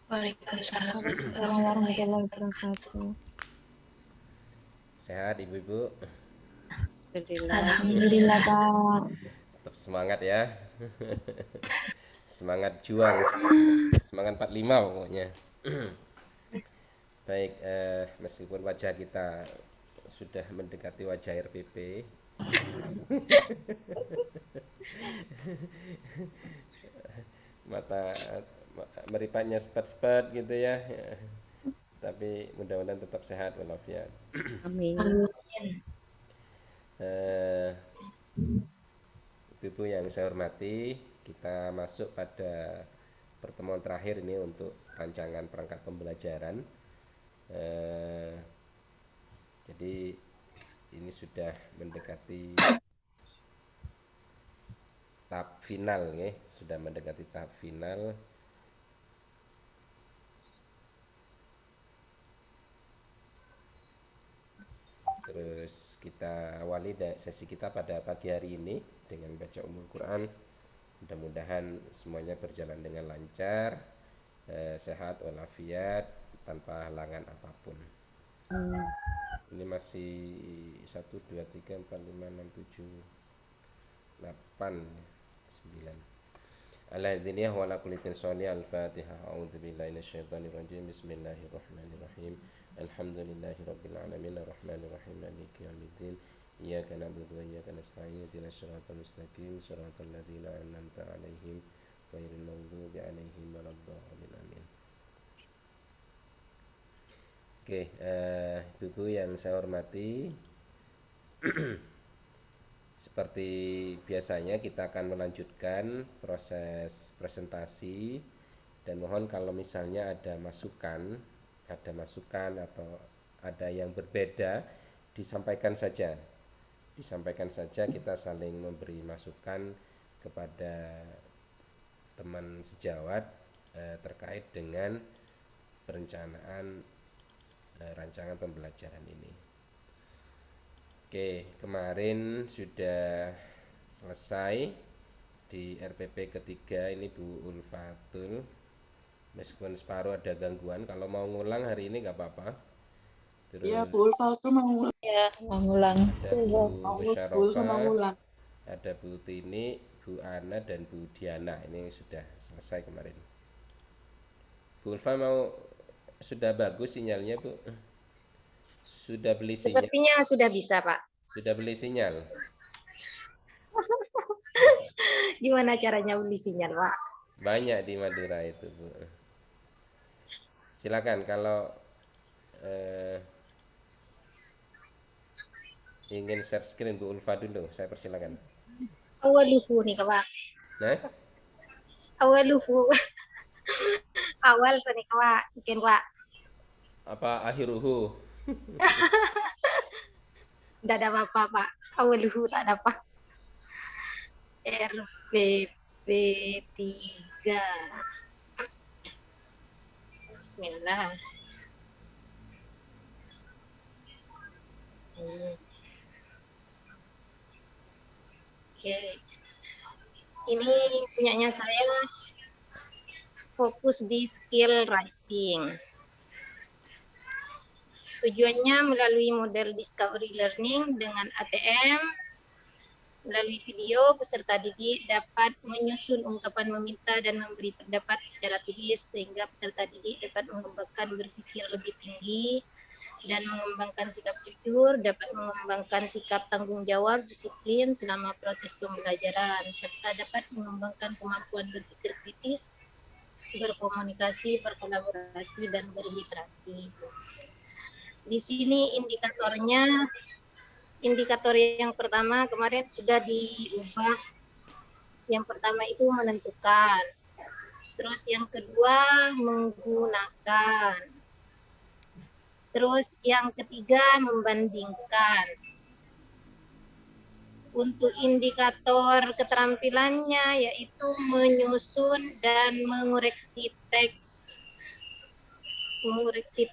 Waalaikumsalam Assalamualaikum warahmatullahi warahmatullahi wabarakatuh. wabarakatuh. Sehat ibu-ibu, Alhamdulillah. Alhamdulillah Pak. tetap semangat ya. Semangat juang, semangat 45 pokoknya. Baik, meskipun wajah kita sudah mendekati wajah RPP, mata meripatnya sepet-sepet gitu ya. Tapi mudah-mudahan tetap sehat walafiat. Amin. Amin. Eh, Ibu-ibu yang saya hormati, kita masuk pada pertemuan terakhir ini untuk rancangan perangkat pembelajaran. Jadi ini sudah mendekati tahap final ya, sudah mendekati tahap final. Terus kita awali sesi kita pada pagi hari ini dengan baca Ummul Quran. Mudah-mudahan semuanya berjalan dengan lancar, sehat walafiat, tanpa halangan apapun. Ini masih 1, 2, 3, 4, 5, 6, 7, 8, 9. Al-hadziniyah wa ala kulli tinsoliyah al-fatihah. A'udzubillahi minasyaitonirrajim. Bismillahirrahmanirrahim. Alhamdulillahi rabbil alamin arrahmanirrahim maliki yaumiddin. Iyyaka na'budu wa iyyaka nasta'in ihdinas siratal mustaqim siratal ladzina an'amta 'alaihim ghairil maghdubi 'alaihim waladdallin. Amin. Oke, ibu-ibu yang saya hormati, seperti biasanya kita akan melanjutkan proses presentasi dan mohon kalau misalnya ada masukan atau ada yang berbeda disampaikan saja. Disampaikan saja, kita saling memberi masukan kepada teman sejawat terkait dengan perencanaan rancangan pembelajaran ini. Oke, kemarin sudah selesai di RPP ketiga ini Bu Ulfatul. Meskipun separuh ada gangguan, kalau mau ngulang hari ini nggak apa-apa. Terus Iya, Bu Ulfatul mau ngulang. Ya, mau ngulang. ada Bu Bu Musyarofa, ngulang. ada Bu Tini, Bu Ana, dan Bu Diana. Ini sudah selesai kemarin. Bu Ulfa sudah bagus sinyalnya Bu? Sudah beli sinyal? Sepertinya sudah bisa, Pak. Sudah beli sinyal? Gimana caranya beli sinyal, Pak? Banyak di Madura itu Bu. Silakan kalau ingin share screen Bu Ulfa dulu, saya persilakan. Awaluhu nih, Pak. Nah, Awaluhu. Awal sani, Pak. Mungkin, Pak. apa akhiruhu? Tidak ada apa-apa, Pak. Awaluhu tak ada apa. RPP 3. Bismillah. Oke. Ini punyanya saya, fokus di skill writing. Tujuannya melalui model discovery learning dengan ATM, melalui video peserta didik dapat menyusun ungkapan meminta dan memberi pendapat secara tulis sehingga peserta didik dapat mengembangkan berpikir lebih tinggi dan mengembangkan sikap jujur, dapat mengembangkan sikap tanggung jawab, disiplin selama proses pembelajaran, serta dapat mengembangkan kemampuan berpikir kritis, berkomunikasi, berkolaborasi, dan berliterasi. Di sini indikator yang pertama kemarin sudah diubah. Yang pertama itu menentukan. Terus yang kedua menggunakan. Terus yang ketiga membandingkan. Untuk indikator keterampilannya yaitu menyusun dan mengoreksi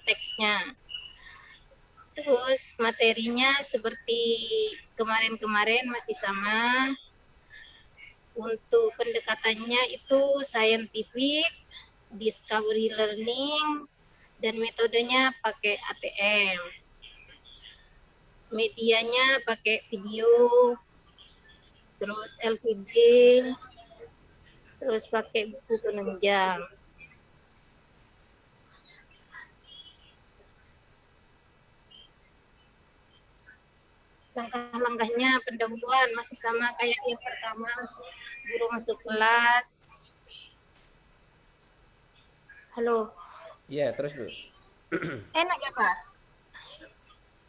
teksnya. Terus materinya seperti kemarin-kemarin masih sama. Untuk pendekatannya itu scientific, discovery learning, dan metodenya pakai ATM. Medianya pakai video, terus LCD, terus pakai buku penunjang. Langkah-langkahnya pendahuluan masih sama kayak yang pertama, guru masuk kelas. Halo, Iya, terus Bu. enak ya Pak?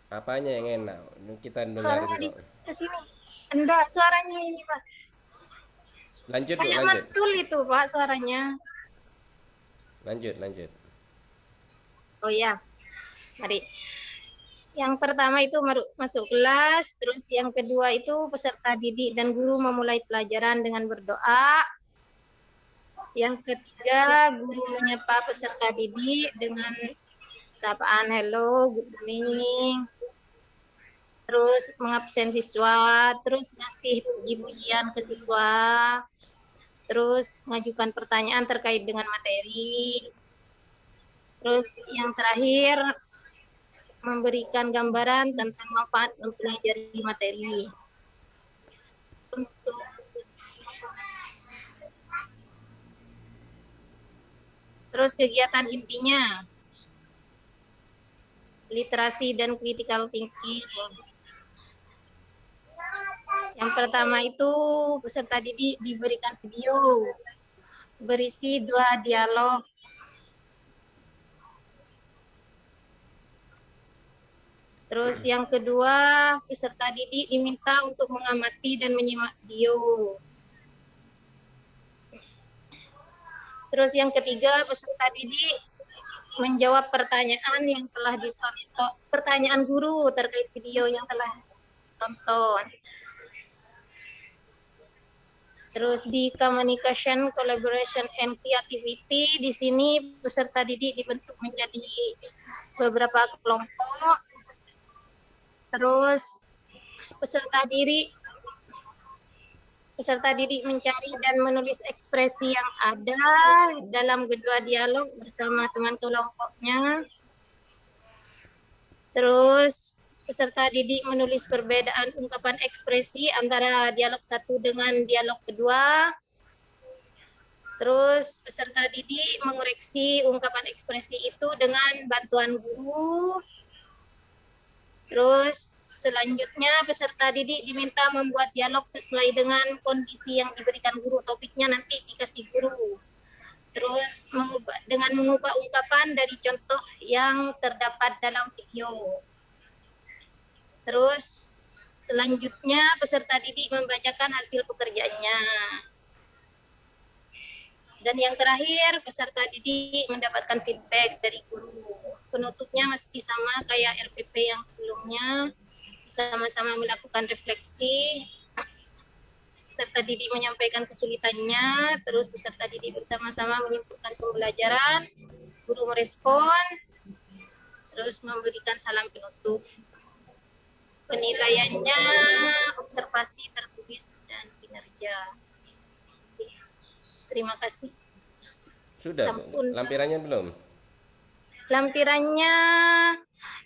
Apanya yang enak? Ini kita dengerin Suaranya di kok. sini. Enggak, suaranya ini Pak. Lanjut Bu, Kayak lanjut. mantul itu Pak suaranya. Lanjut, lanjut. Oh ya, mari. Yang pertama itu masuk kelas, terus yang kedua itu peserta didik dan guru memulai pelajaran dengan berdoa. Yang ketiga, guru menyapa peserta didik dengan sapaan hello, good morning. Terus mengabsen siswa, terus ngasih puji-pujian ke siswa, terus mengajukan pertanyaan terkait dengan materi. Terus yang terakhir, memberikan gambaran tentang manfaat mempelajari materi. Untuk terus kegiatan intinya literasi dan critical thinking. Yang pertama itu peserta didik diberikan video berisi 2 dialog. Terus yang kedua, peserta didik diminta untuk mengamati dan menyimak video. Terus yang ketiga, peserta didik menjawab pertanyaan yang telah ditonton, pertanyaan guru terkait video yang telah ditonton. Terus di communication, collaboration, and creativity, di sini peserta didik dibentuk menjadi beberapa kelompok. Terus peserta didik mencari dan menulis ekspresi yang ada dalam kedua dialog bersama teman kelompoknya. Terus peserta didik menulis perbedaan ungkapan ekspresi antara dialog satu dengan dialog kedua. Terus peserta didik mengoreksi ungkapan ekspresi itu dengan bantuan guru. Terus selanjutnya peserta didik diminta membuat dialog sesuai dengan kondisi yang diberikan guru. Topiknya nanti dikasih guru. Terus dengan mengubah ungkapan dari contoh yang terdapat dalam video. Terus selanjutnya peserta didik membacakan hasil pekerjaannya. Dan yang terakhir peserta didik mendapatkan feedback dari guru. Penutupnya masih sama kayak RPP yang sebelumnya, sama-sama melakukan refleksi, peserta didik menyampaikan kesulitannya, terus peserta didik bersama-sama menyimpulkan pembelajaran, guru merespon, terus memberikan salam penutup. Penilaiannya observasi tertulis dan kinerja. Terima kasih. Sudah Bu. Sampun. Lampirannya belum? Lampirannya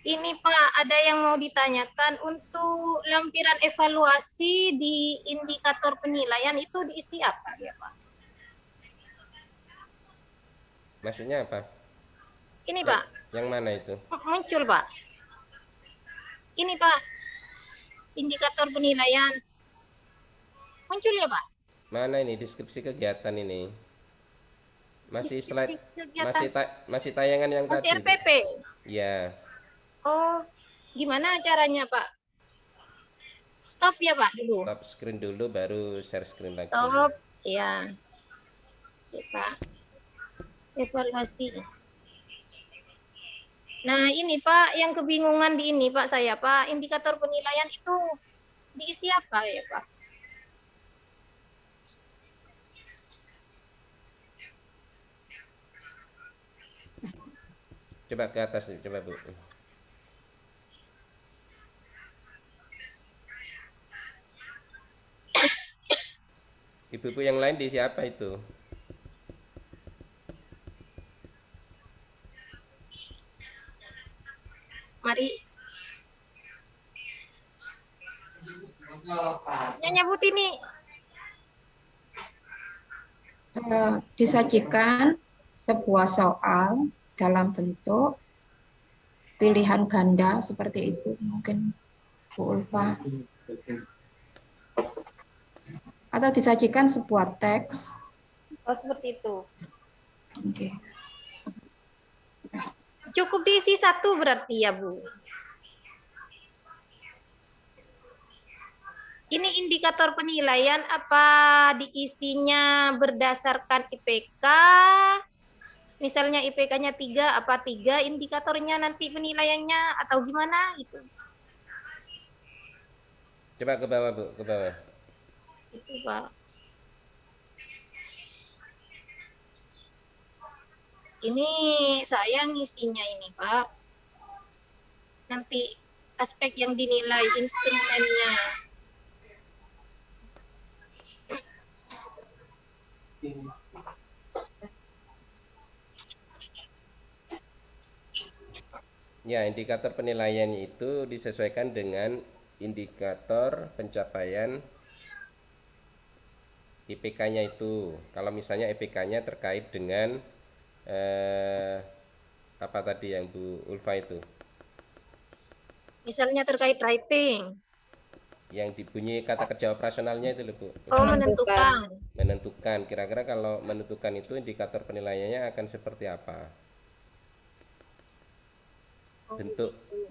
ini Pak, ada yang mau ditanyakan. Untuk lampiran evaluasi di indikator penilaian itu diisi apa ya Pak? Maksudnya apa? Ini Pak, Yang mana itu? muncul Pak. Ini Pak, indikator penilaian. Muncul ya Pak? Mana ini deskripsi kegiatan ini? Masih slide, masih tayangan yang masih tadi. RPP. Ya. Oh, gimana caranya Pak? Stop ya Pak dulu. Stop screen dulu baru share screen lagi. Stop, ya. Pak. Evaluasi. Nah ini Pak, yang kebingungan di ini Pak saya Pak, indikator penilaian itu diisi apa ya Pak? Coba ke atas, coba Bu. Ibu-ibu yang lain di siapa itu? mari. Nyonya Butini. Disajikan sebuah soal dalam bentuk pilihan ganda seperti itu, mungkin Bu Ulfa, atau disajikan sebuah teks. Oh, seperti itu. Oke. Cukup diisi satu berarti ya, Bu. Ini indikator penilaian apa diisinya berdasarkan IPK? Misalnya IPK-nya 3, apa 3 indikatornya nanti penilaiannya atau gimana gitu. Coba ke bawah, Bu, ke bawah. Itu, Pak. Ini saya ngisinya ini, Pak. Nanti aspek yang dinilai instrumennya. Ya, indikator penilaian itu disesuaikan dengan indikator pencapaian IPK-nya itu. Kalau misalnya IPK-nya terkait dengan apa tadi yang Bu Ulfa itu? Misalnya terkait writing. Yang dibunyi kata kerja operasionalnya itu loh, Bu. Oh, menentukan. Menentukan. Kira-kira kalau menentukan itu indikator penilaiannya akan seperti apa?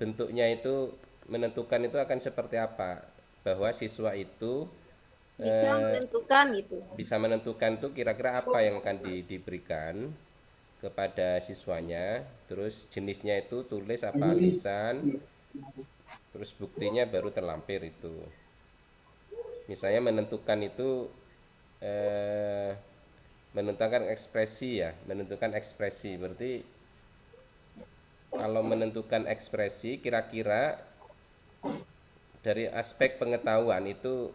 Bentuknya itu menentukan itu akan seperti apa? Bahwa siswa itu Bisa menentukan gitu. bisa menentukan tuh kira-kira apa yang akan diberikan kepada siswanya, terus jenisnya itu tulis apa lisan, terus buktinya baru terlampir itu. Misalnya menentukan itu menentukan ekspresi ya, menentukan ekspresi berarti kalau menentukan ekspresi kira-kira dari aspek pengetahuan itu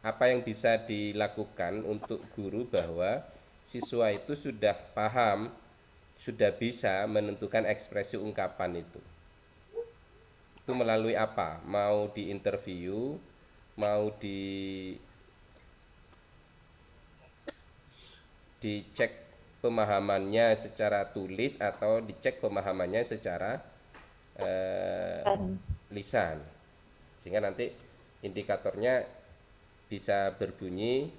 apa yang bisa dilakukan untuk guru bahwa siswa itu sudah paham, sudah bisa menentukan ekspresi ungkapan itu. Itu melalui apa? Mau di interview, mau dicek pemahamannya secara tulis atau dicek pemahamannya secara lisan. Sehingga nanti indikatornya bisa berbunyi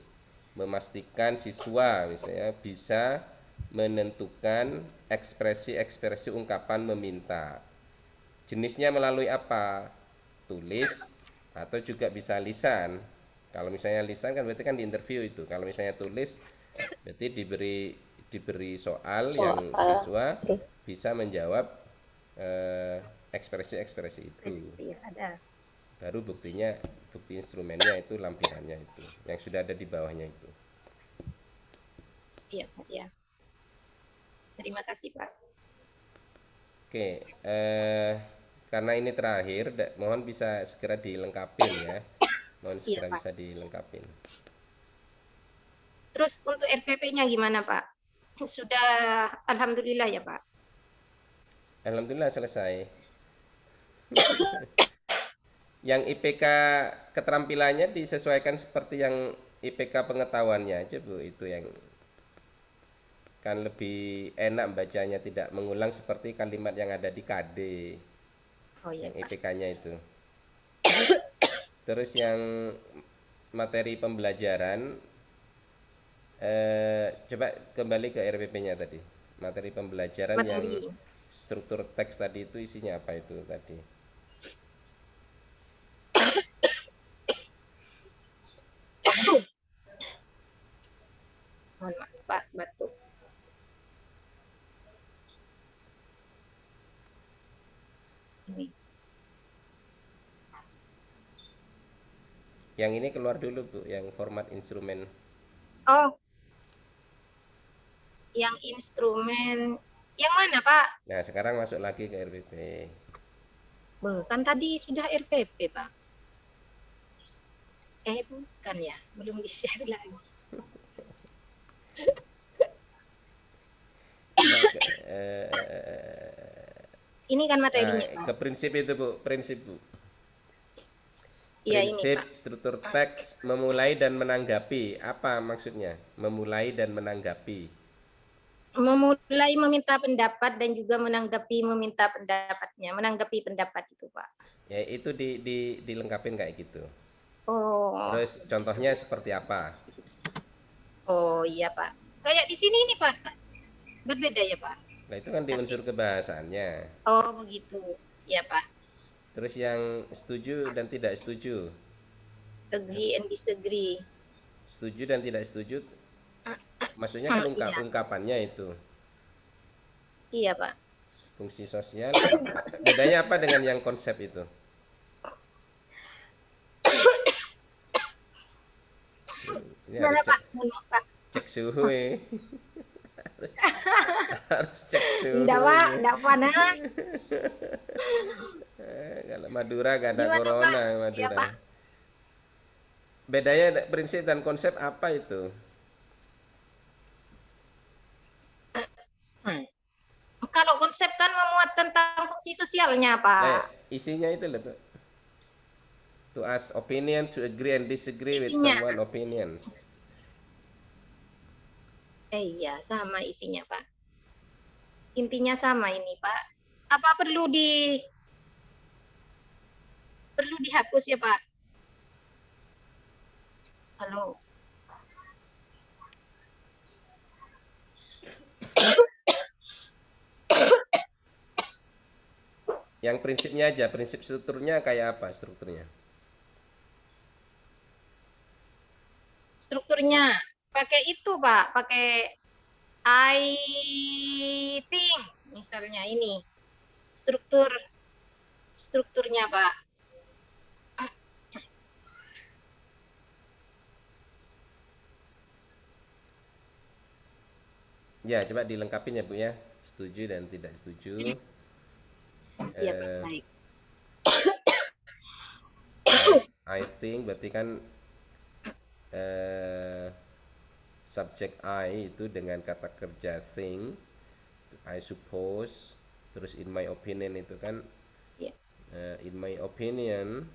memastikan siswa misalnya bisa menentukan ekspresi-ekspresi ungkapan meminta. Jenisnya melalui apa? Tulis atau juga bisa lisan. Kalau misalnya lisan kan berarti kan di interview itu. Kalau misalnya tulis berarti diberi soal yang siswa bisa menjawab ekspresi-ekspresi itu. Ada. Baru buktinya, bukti instrumennya itu lampirannya itu yang sudah ada di bawahnya itu. Iya, Pak, ya. Terima kasih, Pak. Oke, karena ini terakhir, mohon bisa segera dilengkapin ya. Mohon segera Pak. bisa dilengkapin. Terus untuk RPP-nya gimana, Pak? Sudah alhamdulillah ya, Pak. Alhamdulillah selesai. Yang IPK keterampilannya disesuaikan seperti yang IPK pengetahuannya aja, Bu. Itu yang kan lebih enak bacanya, tidak mengulang seperti kalimat yang ada di KD. Oh iya, Yang IPK-nya itu. Terus yang materi pembelajaran coba kembali ke RPP-nya tadi. Materi pembelajaran yang struktur teks tadi itu isinya apa itu tadi? Mohon maaf, Pak, batuk. Ini. Yang ini keluar dulu, Bu, yang format instrumen. Oh. Yang instrumen yang mana, Pak? Nah, sekarang masuk lagi ke RPP. Kan tadi sudah RPP, Pak. Bukan ya, belum di-share lagi. Ini kan materinya, Nah, Pak. ke prinsip itu Bu, prinsip Bu. Iya ini, Prinsip Pak. struktur teks memulai dan menanggapi. Apa maksudnya? Memulai dan menanggapi. Memulai meminta pendapat dan juga menanggapi meminta pendapatnya, menanggapi pendapat itu, Pak. Ya itu dilengkapin kayak gitu. Oh, Terus contohnya seperti apa? oh iya, Pak. Kayak di sini nih, Pak. Berbeda ya, Pak. Nah itu kan di Nanti. unsur kebahasaannya. Oh, begitu. Ya, Pak. Terus yang setuju dan tidak setuju. Agree and disagree. Setuju dan tidak setuju. Maksudnya kan Iya. ungkapannya itu. Iya, Pak. Fungsi sosial. Bedanya apa dengan yang konsep itu? Ini harus Gimana, cek, Pak? Mohon maaf, Pak. cek suhu ya. Harus cek suhu Enggak, Pak. ini. Enggak panas. Kalau Madura gak ada Gimana, Pak? corona Iya, Madura. Pak. Bedanya prinsip dan konsep apa itu? Hmm. Kalau konsep kan memuat tentang fungsi sosialnya, Nah, Pak. isinya itu loh, Pak. To ask opinion, to agree and disagree with Isinya. someone opinions. Iya, sama isinya, Pak. Intinya sama ini, Pak. Apa perlu dihapus ya, Pak? Halo. Yang prinsipnya aja, prinsip strukturnya kayak apa strukturnya? Strukturnya pakai itu, Pak, pakai I think misalnya ini. Strukturnya, Pak. Ya, coba dilengkapin ya Bu ya. Setuju dan tidak setuju. Iya, Pak. Baik. I think berarti kan subjek I itu dengan kata kerja think, I suppose, terus in my opinion itu kan Iya. In my opinion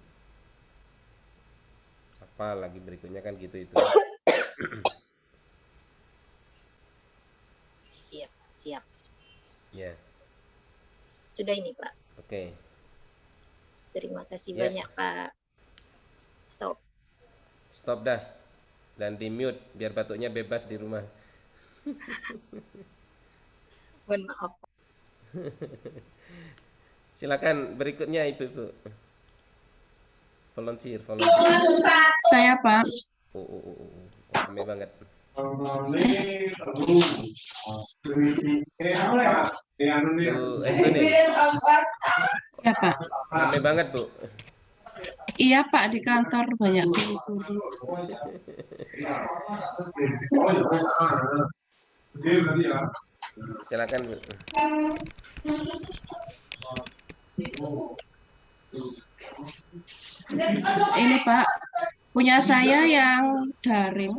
apa lagi berikutnya kan gitu itu. Iya, siap. Ya, Sudah ini, Pak. oke. Terima kasih Ya. banyak, Pak. Stop dah. Dan di mute biar batuknya bebas di rumah. Mohon maaf. Silakan berikutnya Ibu-ibu. Volunteer. Saya, Pak. Rame banget. Bu Estoni, Ya, Pak. rame banget Bu. Iya, Pak, di kantor banyak guru-guru. Silakan Bu. Ini, Pak, punya saya yang daring,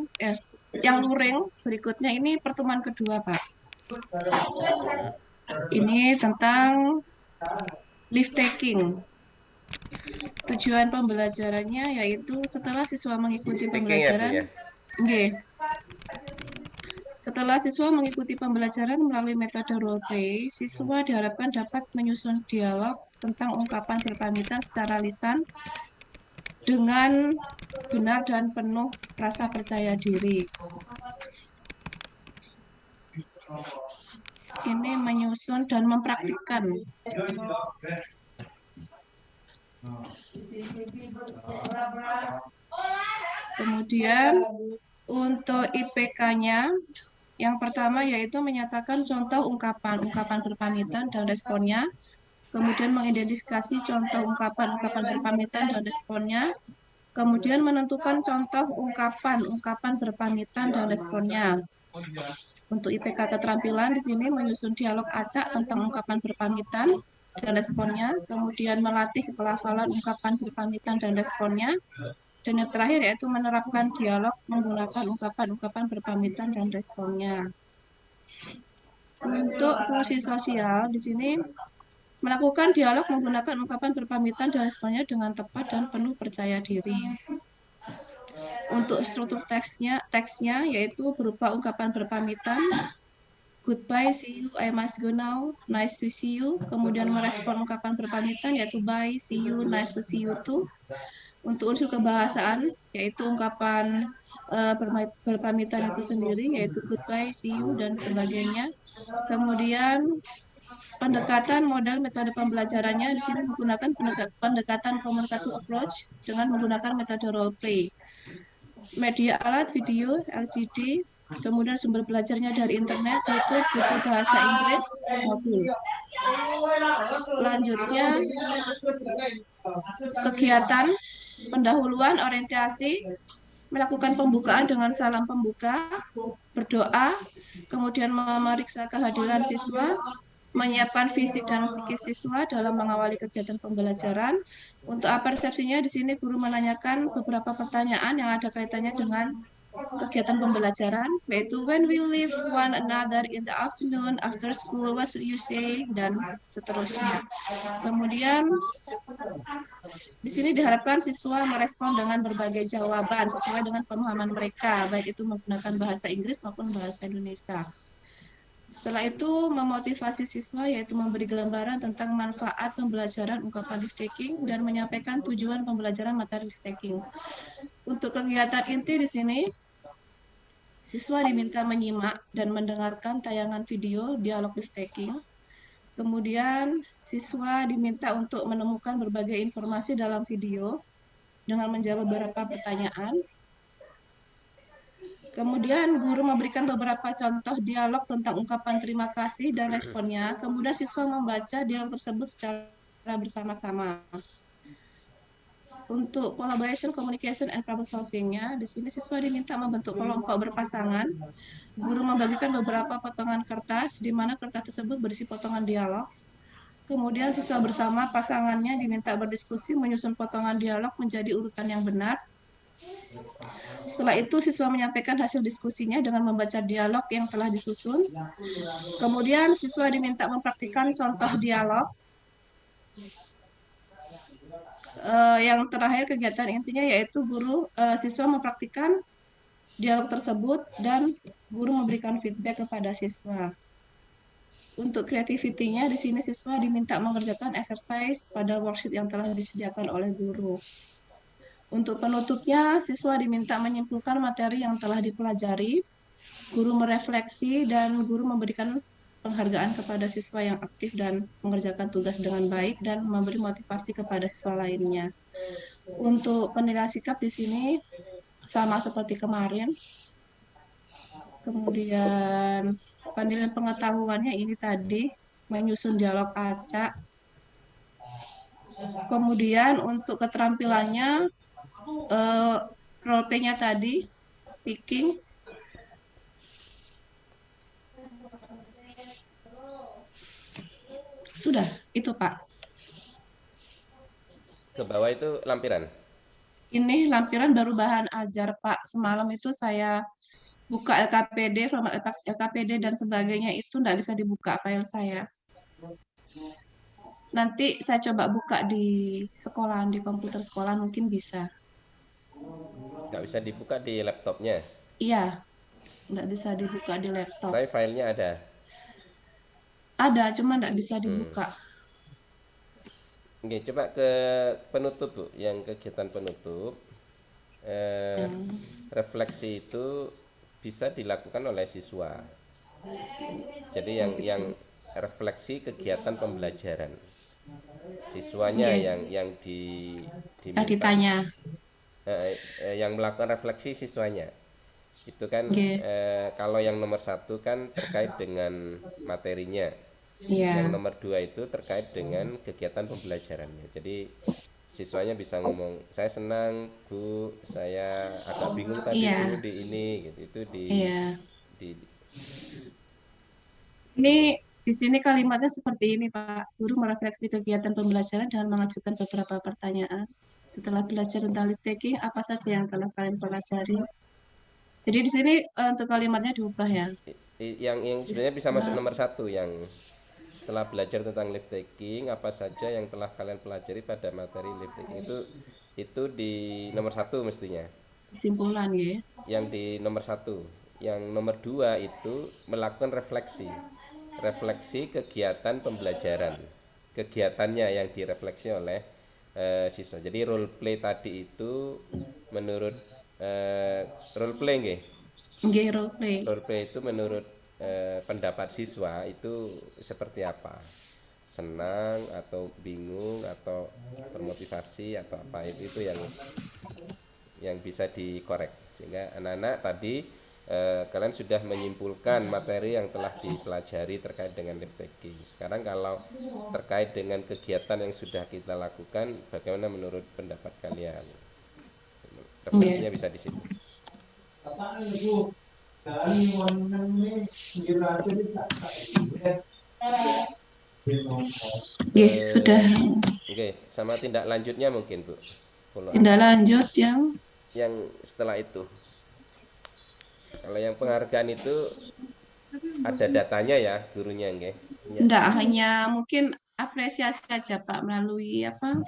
yang luring. Berikutnya ini pertemuan kedua, Pak. Ini tentang lift taking. Tujuan pembelajarannya yaitu setelah siswa mengikuti pembelajaran, setelah siswa mengikuti pembelajaran melalui metode role play, siswa diharapkan dapat menyusun dialog tentang ungkapan berpamitan secara lisan dengan benar dan penuh rasa percaya diri. Ini menyusun dan mempraktikkan. Kemudian untuk IPK-nya, yang pertama yaitu menyatakan contoh ungkapan berpamitan dan responnya, kemudian mengidentifikasi contoh ungkapan berpamitan dan responnya, kemudian menentukan contoh ungkapan berpamitan dan responnya. Untuk IPK keterampilan di sini menyusun dialog acak tentang ungkapan berpamitan dan responnya, kemudian melatih pelafalan ungkapan berpamitan dan responnya, dan yang terakhir yaitu menerapkan dialog menggunakan ungkapan berpamitan dan responnya. Untuk fungsi sosial di sini Melakukan dialog menggunakan ungkapan berpamitan dan responnya dengan tepat dan penuh percaya diri. Untuk struktur teksnya yaitu berupa ungkapan berpamitan, goodbye, see you, I must go now, nice to see you. Kemudian merespon ungkapan berpamitan yaitu bye, see you, nice to see you too. Untuk unsur kebahasaan yaitu ungkapan berpamitan itu sendiri yaitu goodbye, see you dan sebagainya. Kemudian pendekatan model metode pembelajarannya di sini menggunakan pendekatan communicative approach dengan menggunakan metode role play. Media alat video LCD, kemudian sumber belajarnya dari internet, YouTube, buku bahasa Inggris, modul. Selanjutnya, kegiatan pendahuluan orientasi, melakukan pembukaan dengan salam pembuka, berdoa, kemudian memeriksa kehadiran siswa, menyiapkan fisik dan psikis siswa dalam mengawali kegiatan pembelajaran. Untuk persepsinya di sini guru menanyakan beberapa pertanyaan yang ada kaitannya dengan kegiatan pembelajaran, yaitu when we leave one another in the afternoon after school, what should you say, dan seterusnya. Kemudian di sini diharapkan siswa merespon dengan berbagai jawaban sesuai dengan pemahaman mereka, baik itu menggunakan bahasa Inggris maupun bahasa Indonesia. Setelah itu memotivasi siswa yaitu memberi gambaran tentang manfaat pembelajaran ungkapan risk taking dan menyampaikan tujuan pembelajaran materi risk taking. Untuk kegiatan inti di sini, siswa diminta menyimak dan mendengarkan tayangan video dialog risk taking. Kemudian siswa diminta untuk menemukan berbagai informasi dalam video dengan menjawab beberapa pertanyaan. Kemudian guru memberikan beberapa contoh dialog tentang ungkapan terima kasih dan responnya. Kemudian siswa membaca dialog tersebut secara bersama-sama. Untuk collaboration, communication, and problem solving-nya, di sini siswa diminta membentuk kelompok berpasangan. Guru membagikan beberapa potongan kertas, di mana kertas tersebut berisi potongan dialog. Kemudian siswa bersama pasangannya diminta berdiskusi menyusun potongan dialog menjadi urutan yang benar. Setelah itu siswa menyampaikan hasil diskusinya dengan membaca dialog yang telah disusun. Kemudian siswa diminta mempraktikkan contoh dialog. Yang terakhir kegiatan intinya yaitu siswa mempraktikkan dialog tersebut dan guru memberikan feedback kepada siswa. Untuk creativity-nya di sini siswa diminta mengerjakan exercise pada worksheet yang telah disediakan oleh guru. Untuk penutupnya, siswa diminta menyimpulkan materi yang telah dipelajari, guru merefleksi, dan guru memberikan penghargaan kepada siswa yang aktif dan mengerjakan tugas dengan baik dan memberi motivasi kepada siswa lainnya. Untuk penilaian sikap di sini sama seperti kemarin. Kemudian penilaian pengetahuannya ini tadi menyusun dialog acak. Kemudian untuk keterampilannya role play-nya tadi speaking. Sudah, itu Pak. Ke bawah itu lampiran. Ini lampiran baru bahan ajar Pak. Semalam itu saya buka LKPD, format LKPD dan sebagainya itu tidak bisa dibuka file saya. Nanti saya coba buka di sekolahan, di komputer sekolah mungkin bisa. Nggak bisa dibuka di laptopnya? Iya, nggak bisa dibuka di laptop. Tapi filenya ada? Ada, cuma nggak bisa dibuka. Oke, coba ke penutup Bu, yang kegiatan penutup. Refleksi itu bisa dilakukan oleh siswa. Jadi yang refleksi kegiatan pembelajaran. Siswanya yang diminta, ditanya. Yang melakukan refleksi siswanya. Itu kan kalau yang nomor 1 kan terkait dengan materinya. Yang nomor 2 itu terkait dengan kegiatan pembelajarannya. Jadi siswanya bisa ngomong, saya senang Bu, saya agak bingung tadi Bu di ini gitu. Itu Ini di sini kalimatnya seperti ini Pak. Guru merefleksi kegiatan pembelajaran dengan mengajukan beberapa pertanyaan. Setelah belajar tentang risk taking, apa saja yang telah kalian pelajari? Jadi di sini untuk kalimatnya diubah ya. Yang sebenarnya bisa masuk nomor 1 yang setelah belajar tentang lift taking, apa saja yang telah kalian pelajari pada materi lift taking itu di nomor 1 mestinya. Kesimpulan ya. Yang di nomor 1. Yang nomor 2 itu melakukan refleksi kegiatan pembelajaran, kegiatannya yang direfleksi oleh siswa. Jadi role play tadi itu menurut role play nggih. Nggih, role play. Role play itu menurut pendapat siswa itu seperti apa? Senang atau bingung atau termotivasi atau apa, itu yang bisa dikorek, sehingga anak-anak tadi kalian sudah menyimpulkan materi yang telah dipelajari terkait dengan lift taking. Sekarang kalau terkait dengan kegiatan yang sudah kita lakukan, bagaimana menurut pendapat kalian? Refleksinya bisa di situ. Sudah. Oke, sama tindak lanjutnya mungkin Bu. Tindak lanjut yang setelah itu. Kalau yang penghargaan itu ada datanya ya gurunya nggih. Enggak, hanya mungkin apresiasi aja Pak melalui apa?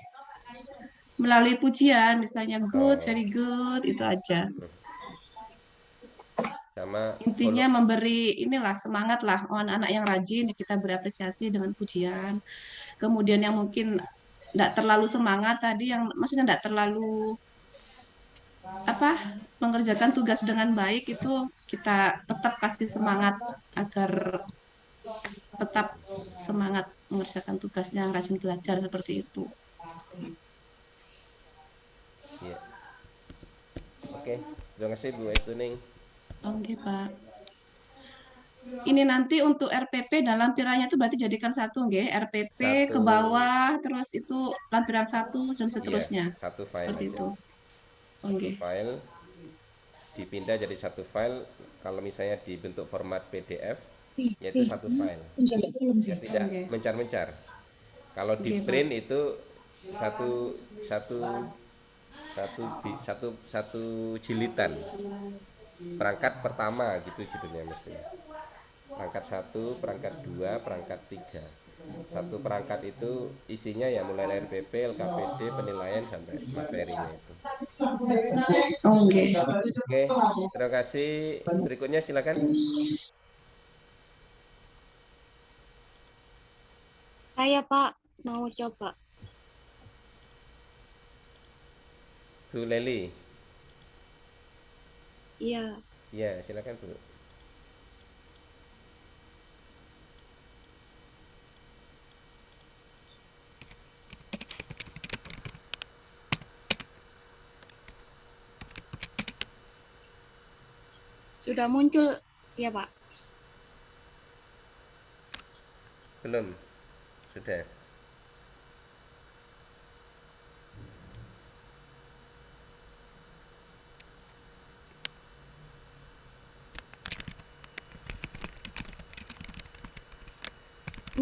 Melalui pujian, misalnya good, very good, itu aja. Sama intinya memberi inilah semangat lah anak-anak yang rajin, kita berapresiasi dengan pujian. Kemudian yang mungkin enggak terlalu semangat tadi, yang maksudnya enggak terlalu mengerjakan tugas dengan baik, itu kita tetap kasih semangat agar tetap semangat mengerjakan tugasnya, rajin belajar seperti itu. Ya. Oke, terima kasih Bu Estuning. Oke Pak. Ini nanti untuk RPP dan lampirannya itu berarti jadikan satu nggih, RPP ke bawah, terus itu lampiran 1 dan seterusnya. Iya, satu file seperti aja. itu. Satu file dipindah jadi satu file. Kalau misalnya dibentuk format PDF, yaitu satu file. Ya, tidak mencar-mencar. Kalau di print itu satu jilidan. Perangkat pertama gitu judulnya mestinya. Perangkat 1, perangkat 2, perangkat 3. Satu perangkat itu isinya ya mulai dari RPP, LKPD, penilaian sampai materinya itu. Oke, terima kasih. Berikutnya silakan. Saya Pak mau coba. Bu Leli. Iya. Iya, silakan Bu. Sudah muncul ya Pak? Belum. Sudah.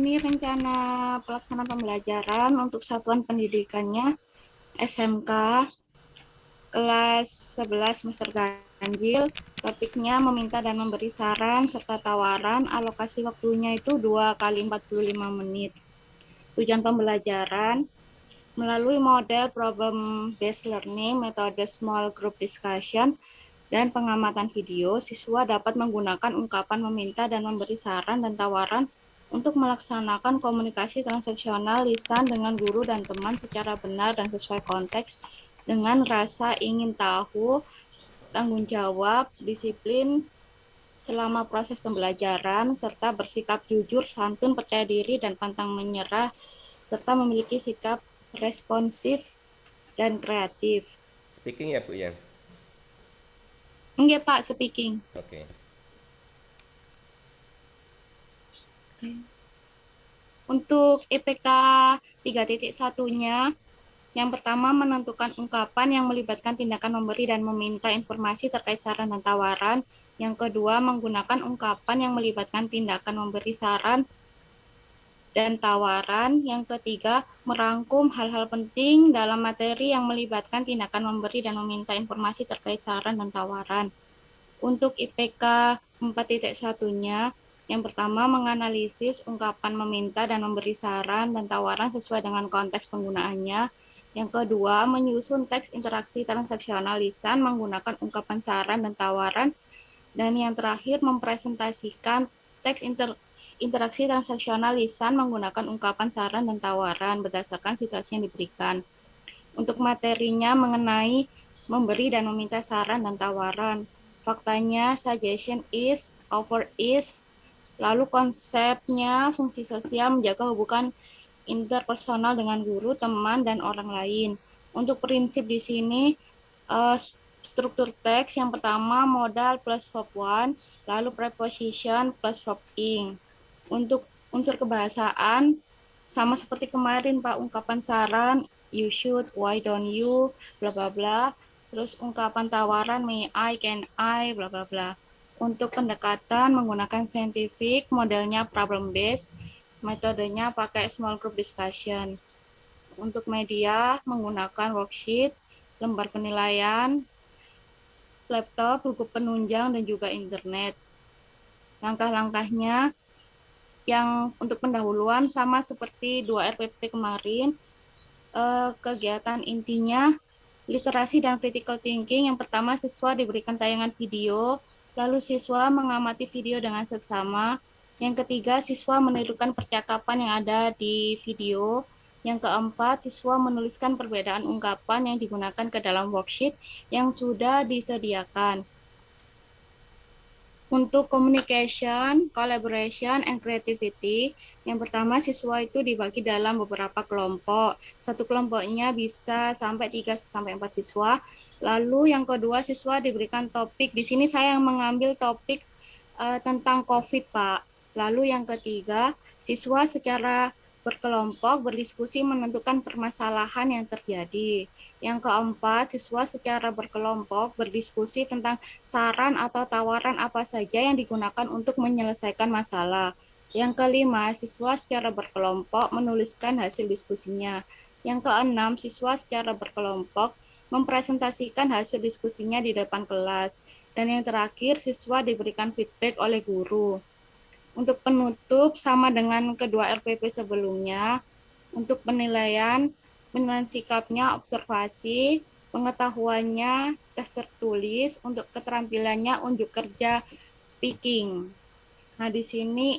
Ini rencana pelaksanaan pembelajaran untuk satuan pendidikannya SMK kelas 11 semester ganjil. Topiknya meminta dan memberi saran serta tawaran. Alokasi waktunya itu 2 kali 45 menit. Tujuan pembelajaran melalui model problem based learning, metode small group discussion, dan pengamatan video, siswa dapat menggunakan ungkapan meminta dan memberi saran dan tawaran untuk melaksanakan komunikasi transaksional lisan dengan guru dan teman secara benar dan sesuai konteks dengan rasa ingin tahu, tanggung jawab, disiplin selama proses pembelajaran, serta bersikap jujur, santun, percaya diri, dan pantang menyerah, serta memiliki sikap responsif dan kreatif. Speaking ya Bu ya? Enggak Pak, speaking. Oke. Untuk IPK 3.1-nya, yang pertama menentukan ungkapan yang melibatkan tindakan memberi dan meminta informasi terkait saran dan tawaran. Yang kedua, menggunakan ungkapan yang melibatkan tindakan memberi saran dan tawaran. Yang ketiga, merangkum hal-hal penting dalam materi yang melibatkan tindakan memberi dan meminta informasi terkait saran dan tawaran. Untuk IPK 4.1-nya, Yang pertama, menganalisis ungkapan meminta dan memberi saran dan tawaran sesuai dengan konteks penggunaannya. Yang kedua, menyusun teks interaksi transaksional lisan menggunakan ungkapan saran dan tawaran. Dan yang terakhir, mempresentasikan teks interaksi transaksional lisan menggunakan ungkapan saran dan tawaran berdasarkan situasi yang diberikan. Untuk materinya mengenai memberi dan meminta saran dan tawaran. Faktanya, suggestion is, offer is, lalu konsepnya fungsi sosial menjaga hubungan interpersonal dengan guru, teman, dan orang lain. Untuk prinsip di sini, struktur teks yang pertama modal plus verb one, lalu preposition plus verb ing. Untuk unsur kebahasaan, sama seperti kemarin Pak, ungkapan saran, you should, why don't you, bla bla bla. Terus ungkapan tawaran, may I, can I, bla bla bla. Untuk pendekatan menggunakan scientific, modelnya problem based, metodenya pakai small group discussion. Untuk media menggunakan worksheet, lembar penilaian, laptop, buku penunjang, dan juga internet. Langkah-langkahnya yang untuk pendahuluan sama seperti 2 RPP kemarin, kegiatan intinya literasi dan critical thinking. Yang pertama, siswa diberikan tayangan video, lalu siswa mengamati video dengan seksama. Yang ketiga, siswa menirukan percakapan yang ada di video. Yang keempat, siswa menuliskan perbedaan ungkapan yang digunakan ke dalam worksheet yang sudah disediakan. Untuk communication, collaboration, and creativity, yang pertama siswa itu dibagi dalam beberapa kelompok. Satu kelompoknya bisa sampai 3-4 siswa. Lalu yang kedua, siswa diberikan topik. Di sini saya mengambil topik tentang COVID, Pak. Lalu yang ketiga, siswa secara berkelompok berdiskusi menentukan permasalahan yang terjadi. Yang keempat, siswa secara berkelompok berdiskusi tentang saran atau tawaran apa saja yang digunakan untuk menyelesaikan masalah. Yang kelima, siswa secara berkelompok menuliskan hasil diskusinya. Yang keenam, siswa secara berkelompok mempresentasikan hasil diskusinya di depan kelas. Dan yang terakhir, siswa diberikan feedback oleh guru. Untuk penutup, sama dengan kedua RPP sebelumnya, untuk penilaian sikapnya observasi, pengetahuannya tes tertulis, untuk keterampilannya unjuk kerja speaking. Nah, di sini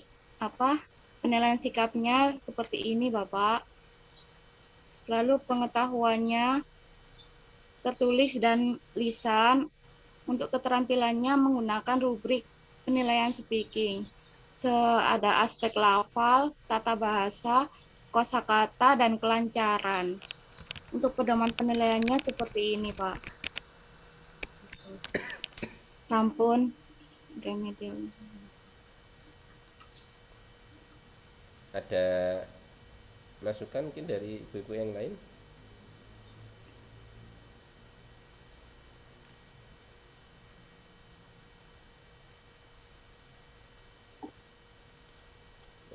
penilaian sikapnya seperti ini, Bapak. Lalu pengetahuannya tertulis dan lisan, untuk keterampilannya menggunakan rubrik penilaian speaking. Ada aspek lafal, tata bahasa, kosakata, dan kelancaran. Untuk pedoman penilaiannya seperti ini, Pak. Sampun remedial. Ada masukan mungkin dari ibu-ibu yang lain?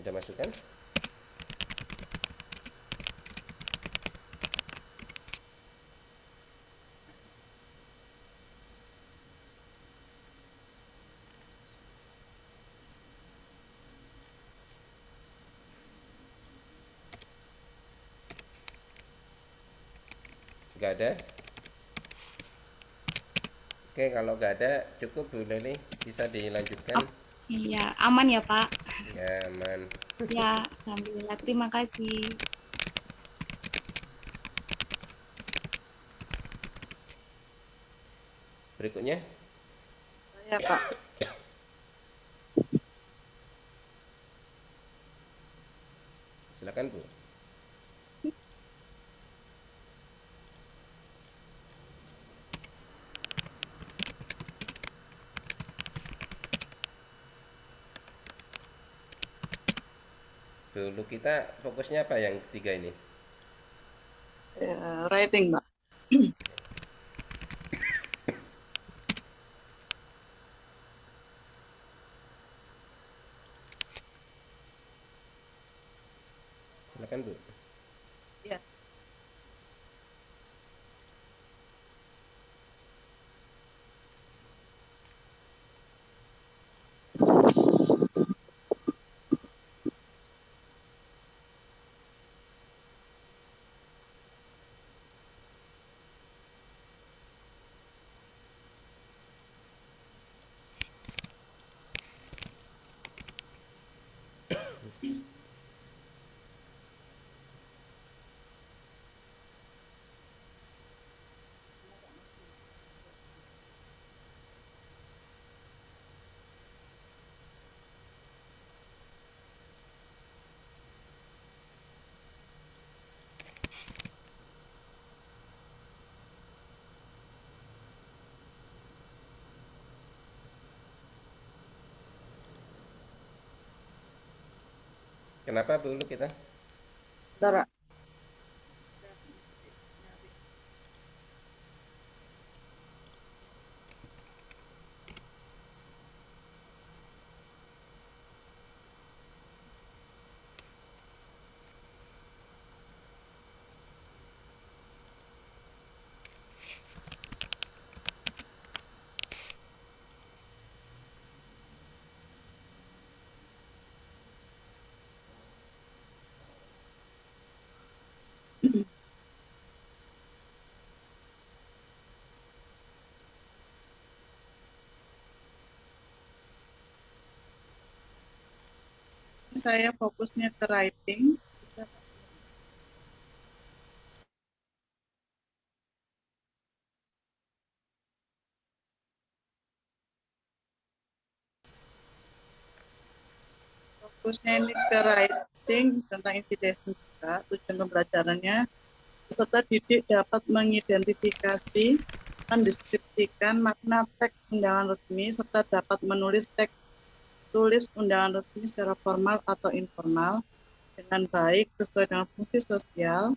Ada masukan? Nggak ada? Oke, kalau nggak ada cukup Bu Leli, bisa dilanjutkan. Iya, aman ya Pak? Ya, aman. Ya, alhamdulillah. Terima kasih. Berikutnya. Ya Pak. Silakan Bu. Dulu kita fokusnya apa yang ketiga ini? Writing, Mbak. Silakan Bu. Ya. Kenapa dulu kita? Bentar, Pak. Saya fokusnya ke writing. Fokusnya ini ke writing tentang invitation juga. Tujuan pembelajarannya peserta didik dapat mengidentifikasi, mendeskripsikan makna teks undangan resmi serta dapat menulis teks tulis undangan resmi secara formal atau informal dengan baik sesuai dengan fungsi sosial,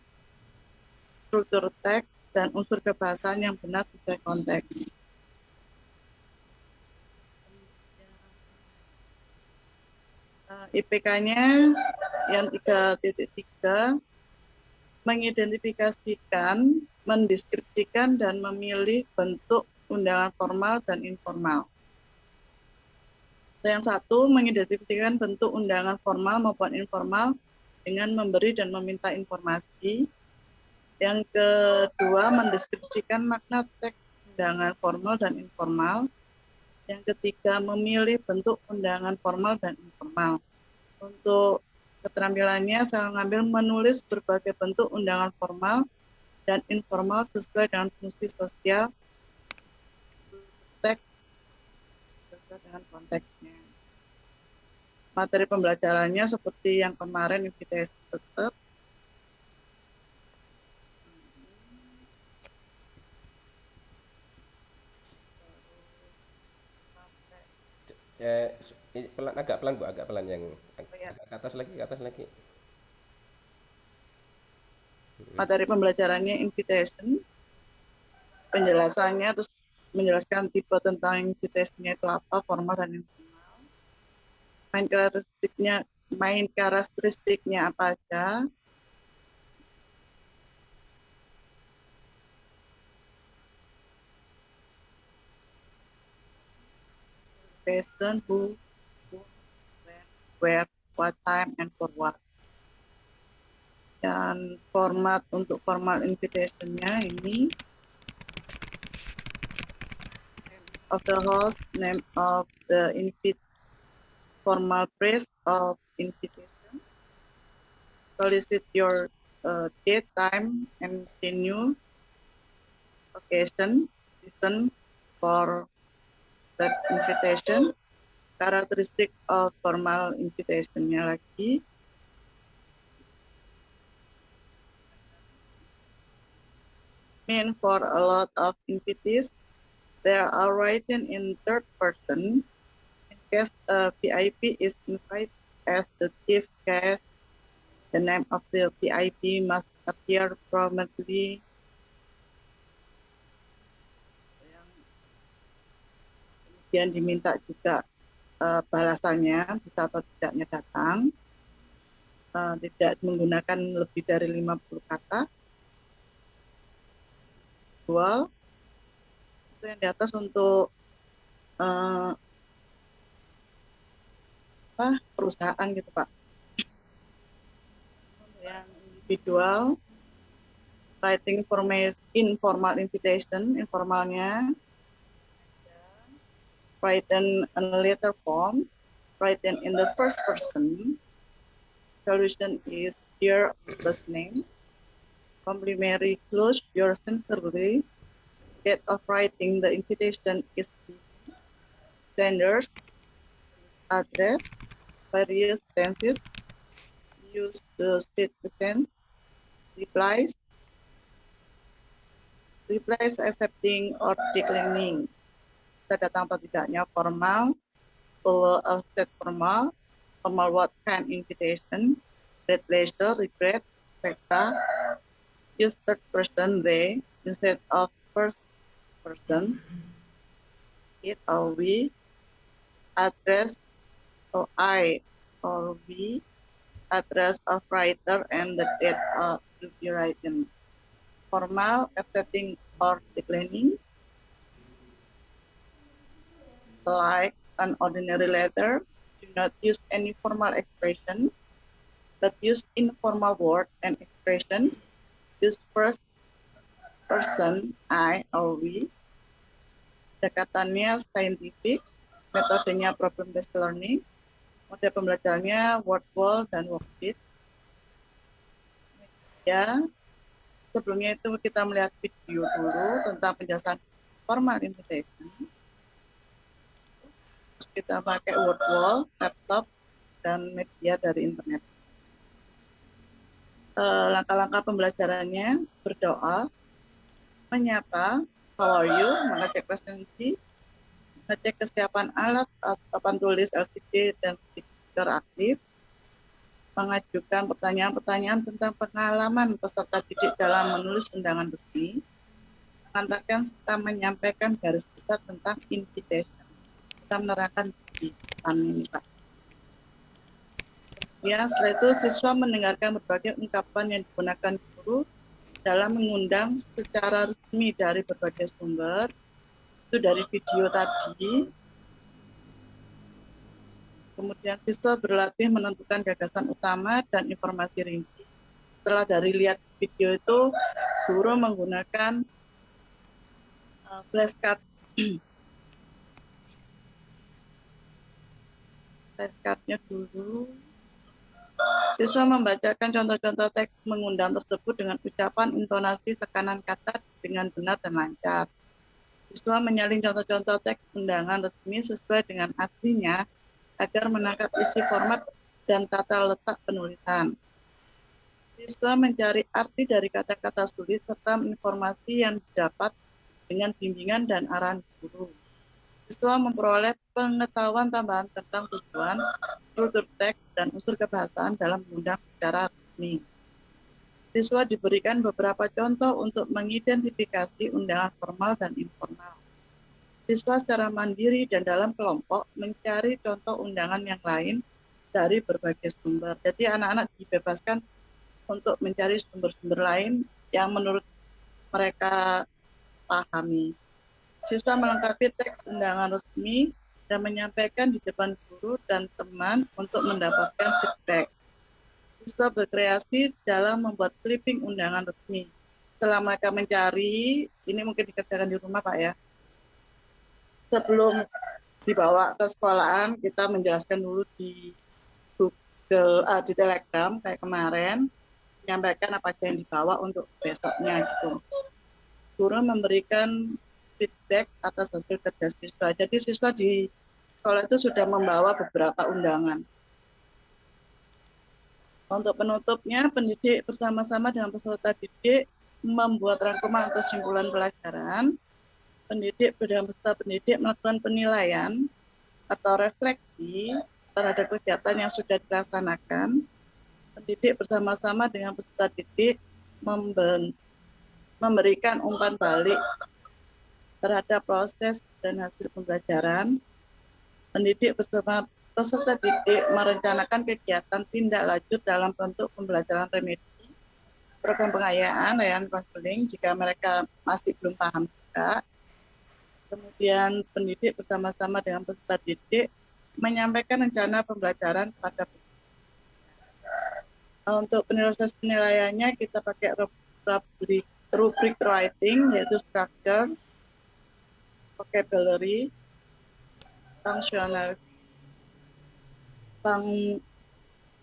struktur teks, dan unsur kebahasaan yang benar sesuai konteks. IPK-nya yang 3.3 mengidentifikasikan, mendeskripsikan, dan memilih bentuk undangan formal dan informal. Yang satu, mengidentifikasikan bentuk undangan formal maupun informal dengan memberi dan meminta informasi. Yang kedua, mendeskripsikan makna teks undangan formal dan informal. Yang ketiga, memilih bentuk undangan formal dan informal. Untuk keterampilannya, saya mengambil menulis berbagai bentuk undangan formal dan informal sesuai dengan fungsi sosial teks sesuai dengan konteksnya. Materi pembelajarannya seperti yang kemarin invitation tetap. Pelan, agak pelan Bu, agak pelan yang agak ke atas lagi, ke atas lagi. Materi pembelajarannya invitation, penjelasannya, terus menjelaskan tipe tentang invitation-nya itu apa, formal dan informal. Main karakteristiknya apa aja. Person, who, when, where, what time, and for what. Dan format untuk formal invitation-nya ini name of the host, name of the formal phrase of invitation, solicit your date, time, and venue, occasion, reason for that invitation, karakteristik of formal invitation-nya lagi. Mean for a lot of invitees, they are written in third person. In case a VIP is invited as the chief guest, the name of the VIP must appear prominently. Kemudian diminta juga balasannya bisa atau tidaknya datang, tidak menggunakan lebih dari 50 kata. Dual, itu yang di atas untuk perusahaan gitu Pak. Yang individual, writing informal invitation, informalnya, written in letter form, written in the first person. Solution is your first name. Complimentary close your sincerely. Date of writing the invitation is senders, address, various tenses, use the split tense, replies accepting or declining. Bisa datang atau tidaknya formal, full of set formal formal word kind invitation, great pleasure, regret, etc. Use third person they instead of first person. It or we. Address or I or we. Address of writer and the date of to be written. Formal, accepting or declining. Like an ordinary letter, do not use any formal expression, but use informal words and expressions. Use first person, I or we. Pendekatannya scientific, metodenya problem-based learning, mode pembelajarannya word wall dan worksheet. Ya, sebelumnya itu kita melihat video dulu tentang penjelasan formal invitation. Kita pakai word wall, laptop, dan media dari internet. Langkah-langkah pembelajarannya berdoa, menyapa, how are you, mengecek presensi, ngecek kesiapan alat, papan tulis LCD dan speaker aktif, mengajukan pertanyaan-pertanyaan tentang pengalaman peserta didik dalam menulis undangan resmi, mengantarkan serta menyampaikan garis besar tentang invitation. Kita menerangkan di depan ini, Pak. Ya, setelah itu siswa mendengarkan berbagai ungkapan yang digunakan guru dalam mengundang secara resmi dari berbagai sumber. Itu dari video tadi. Kemudian siswa berlatih menentukan gagasan utama dan informasi rinci. Setelah dari lihat video itu, guru menggunakan flashcard. Flashcardnya dulu. Siswa membacakan contoh-contoh teks mengundang tersebut dengan ucapan, intonasi, tekanan kata dengan benar dan lancar. Siswa menyalin contoh-contoh teks undangan resmi sesuai dengan aslinya agar menangkap isi format dan tata letak penulisan. Siswa mencari arti dari kata-kata sulit serta informasi yang didapat dengan bimbingan dan arahan guru. Siswa memperoleh pengetahuan tambahan tentang tujuan, struktur teks, dan unsur kebahasaan dalam mengundang secara resmi. Siswa diberikan beberapa contoh untuk mengidentifikasi undangan formal dan informal. Siswa secara mandiri dan dalam kelompok mencari contoh undangan yang lain dari berbagai sumber. Jadi anak-anak dibebaskan untuk mencari sumber-sumber lain yang menurut mereka pahami. Siswa melengkapi teks undangan resmi dan menyampaikan di depan guru dan teman untuk mendapatkan feedback. Siswa berkreasi dalam membuat clipping undangan resmi. Setelah mereka mencari, ini mungkin dikerjakan di rumah, Pak ya. Sebelum dibawa ke sekolahan, kita menjelaskan dulu di Google, di Telegram kayak kemarin, menyampaikan apa aja yang dibawa untuk besoknya gitu. Guru memberikan feedback atas hasil kerja siswa. Jadi siswa di sekolah itu sudah membawa beberapa undangan. Untuk penutupnya, pendidik bersama-sama dengan peserta didik membuat rangkuman atau simpulan pelajaran. Pendidik dengan peserta pendidik melakukan penilaian atau refleksi terhadap kegiatan yang sudah dilaksanakan. Pendidik bersama-sama dengan peserta didik memberikan umpan balik terhadap proses dan hasil pembelajaran. Pendidik bersama peserta didik merencanakan kegiatan tindak lanjut dalam bentuk pembelajaran remedi, program pengayaan, layanan konseling jika mereka masih belum paham juga. Kemudian pendidik bersama-sama dengan peserta didik menyampaikan rencana pembelajaran pada untuk proses penilaiannya kita pakai rubrik writing, yaitu structure, vocabulary, functional,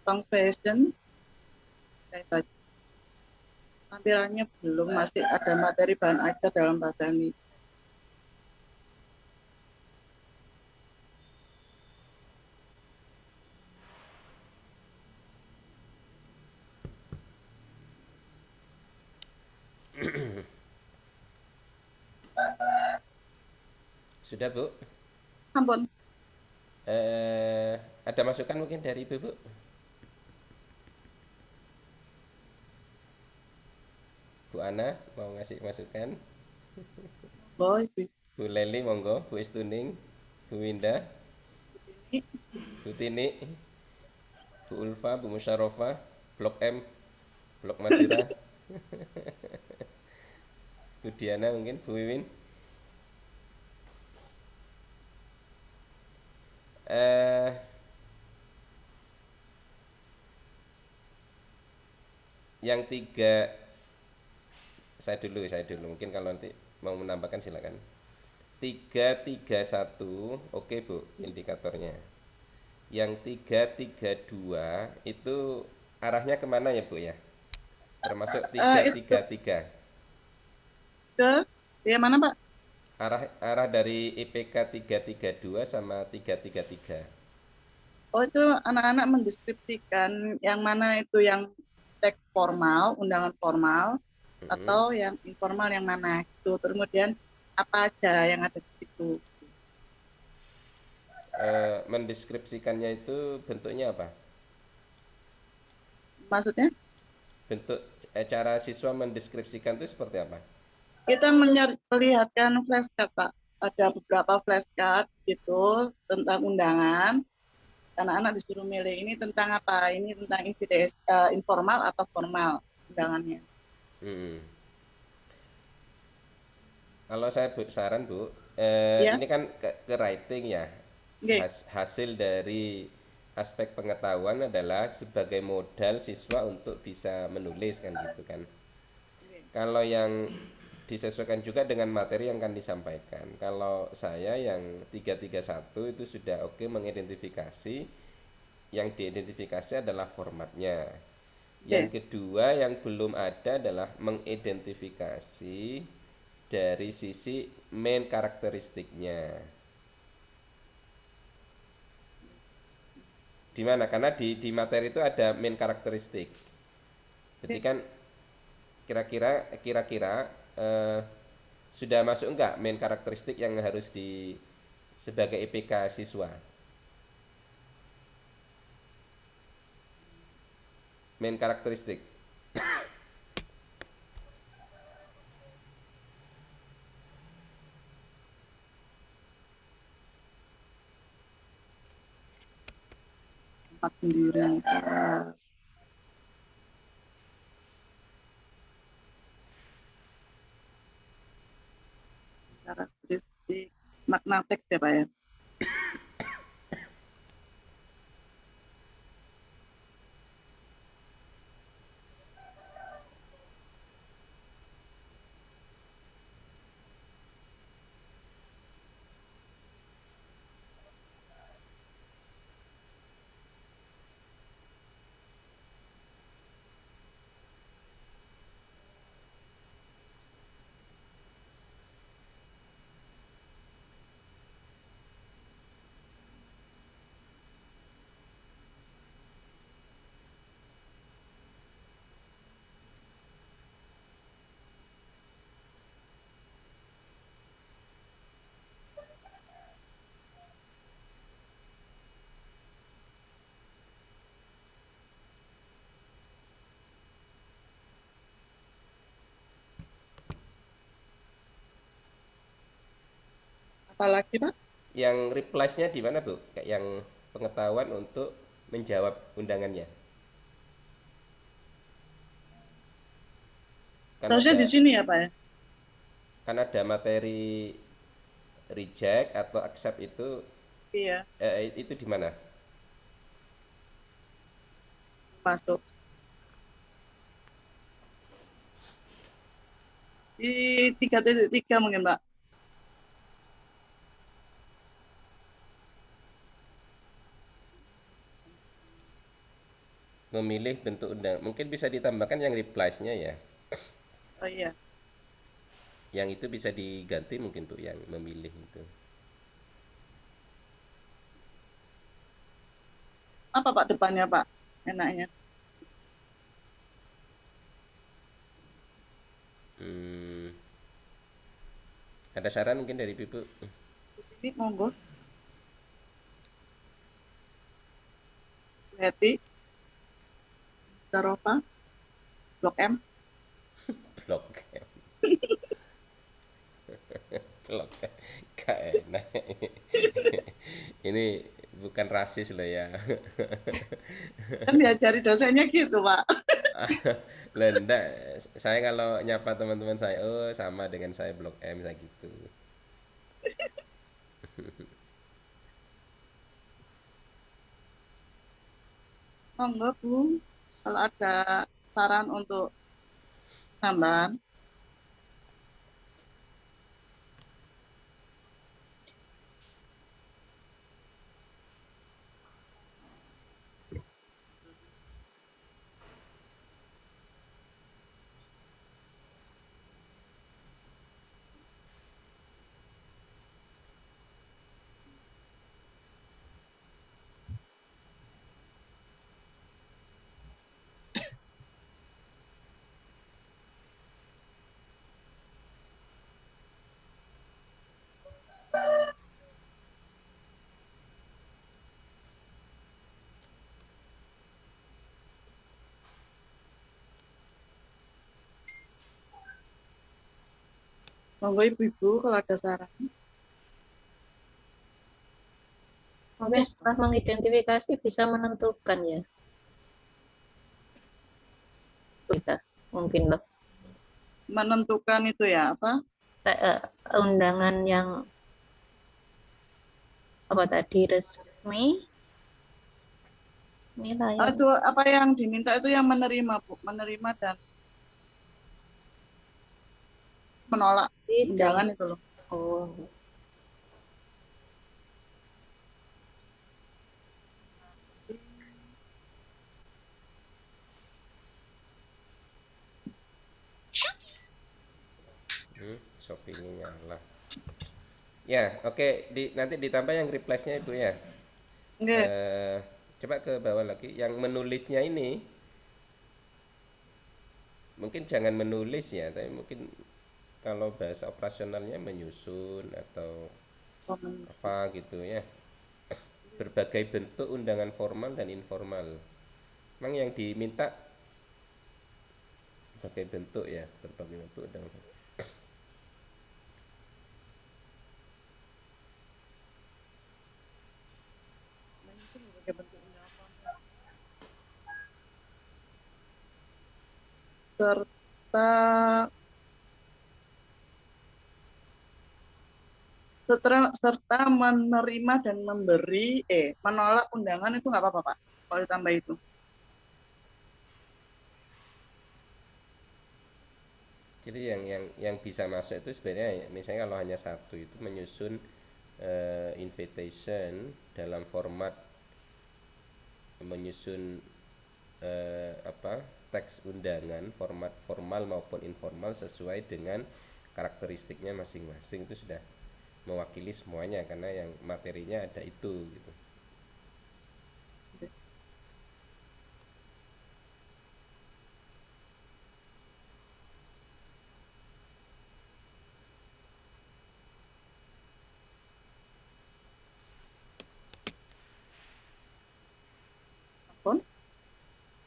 punctuation, tampilannya belum, masih ada materi bahan ajar dalam bahasa ini. Sudah, Bu? Ampun. Ada masukan mungkin dari Ibu, Bu? Bu Ana mau ngasih masukan? Boy, Bu Leli monggo, Bu Istuning, Bu Winda, Bu Tini, Bu Ulfa, Bu Musyarofa, Blok M, Blok Madura, Bu Diana mungkin, Bu Wiwin. Eh, yang tiga, saya dulu. Mungkin kalau nanti mau menambahkan silakan. 331, oke Bu, indikatornya. Yang 332 itu arahnya kemana ya Bu ya? Termasuk itu 333. ke ya mana Pak? Arah dari IPK 332 sama 333. Oh itu anak-anak mendeskripsikan yang mana itu yang teks formal, undangan formal, atau yang informal yang mana itu. Kemudian apa aja yang ada di situ. Mendeskripsikannya itu bentuknya apa? Maksudnya Bentuk cara siswa mendeskripsikan itu seperti apa? kita melihatkan flashcard Pak. Ada beberapa flashcard gitu tentang undangan. Anak-anak disuruh milih ini tentang apa? Ini tentang informal atau formal undangannya. Hmm. Kalau saya saran Bu, Ya, ini kan ke writing ya. oke. Hasil dari aspek pengetahuan adalah sebagai modal siswa untuk bisa menulis kan gitu kan. Kalau yang disesuaikan juga dengan materi yang akan disampaikan. Kalau saya yang 331 itu sudah oke mengidentifikasi, yang diidentifikasi adalah formatnya. Yang kedua yang belum ada adalah mengidentifikasi dari sisi main karakteristiknya. Di mana? Karena di materi itu ada main karakteristik. Jadi kan kira-kira sudah masuk enggak main karakteristik yang harus sebagai IPK siswa? Main karakteristik. Tempat sendiri. Karakteristik makna teks ya Pak ya. Apalagi Pak? Yang replace-nya di mana, Bu? Kayak yang pengetahuan untuk menjawab undangannya. Kan Harusnya ada di sini ya Pak ya. kan ada materi reject atau accept itu Iya, itu di mana? masuk. Di 3.3 mungkin Pak. Memilih bentuk undangan. Mungkin bisa ditambahkan yang replace-nya ya. Oh iya. Yang itu bisa diganti mungkin Bu yang memilih itu. Apa Pak depannya Pak? Enaknya. Ada saran mungkin dari Ibu? Ini monggo. Eti, Sarofa, Blok M. Blok M. Blok M. Gak enak. Ini bukan rasis loh ya. Kan diajari dosennya gitu, Pak. Lah enggak, saya kalau nyapa teman-teman saya, oh sama dengan saya Blok M, saya gitu. Monggo, Bu. Kalau ada saran untuk tambahan. Monggo Ibu-ibu kalau ada saran. Mungkin setelah mengidentifikasi bisa menentukan ya. Kita mungkin loh. Menentukan itu ya apa? Undangan yang apa tadi resmi. Inilah ya. Itu apa yang diminta itu yang menerima, Bu. Menerima dan menolak undangan itu loh. Oh. Shoppingnya nyala. Ya, oke, nanti ditambah yang replace-nya Ibu ya. Nggih. Coba ke bawah lagi, yang menulisnya ini mungkin jangan menulis ya, tapi mungkin kalau bahasa operasionalnya menyusun atau apa gitu ya. Berbagai bentuk undangan formal dan informal. Memang yang diminta berbagai bentuk ya, berbagai bentuk undangan formal. serta menerima dan menolak undangan itu nggak apa-apa, Pak, kalau ditambah itu. Jadi yang bisa masuk itu sebenarnya misalnya kalau hanya satu itu menyusun invitation dalam format menyusun teks undangan format formal maupun informal sesuai dengan karakteristiknya masing-masing, itu sudah mewakili semuanya karena yang materinya ada itu gitu.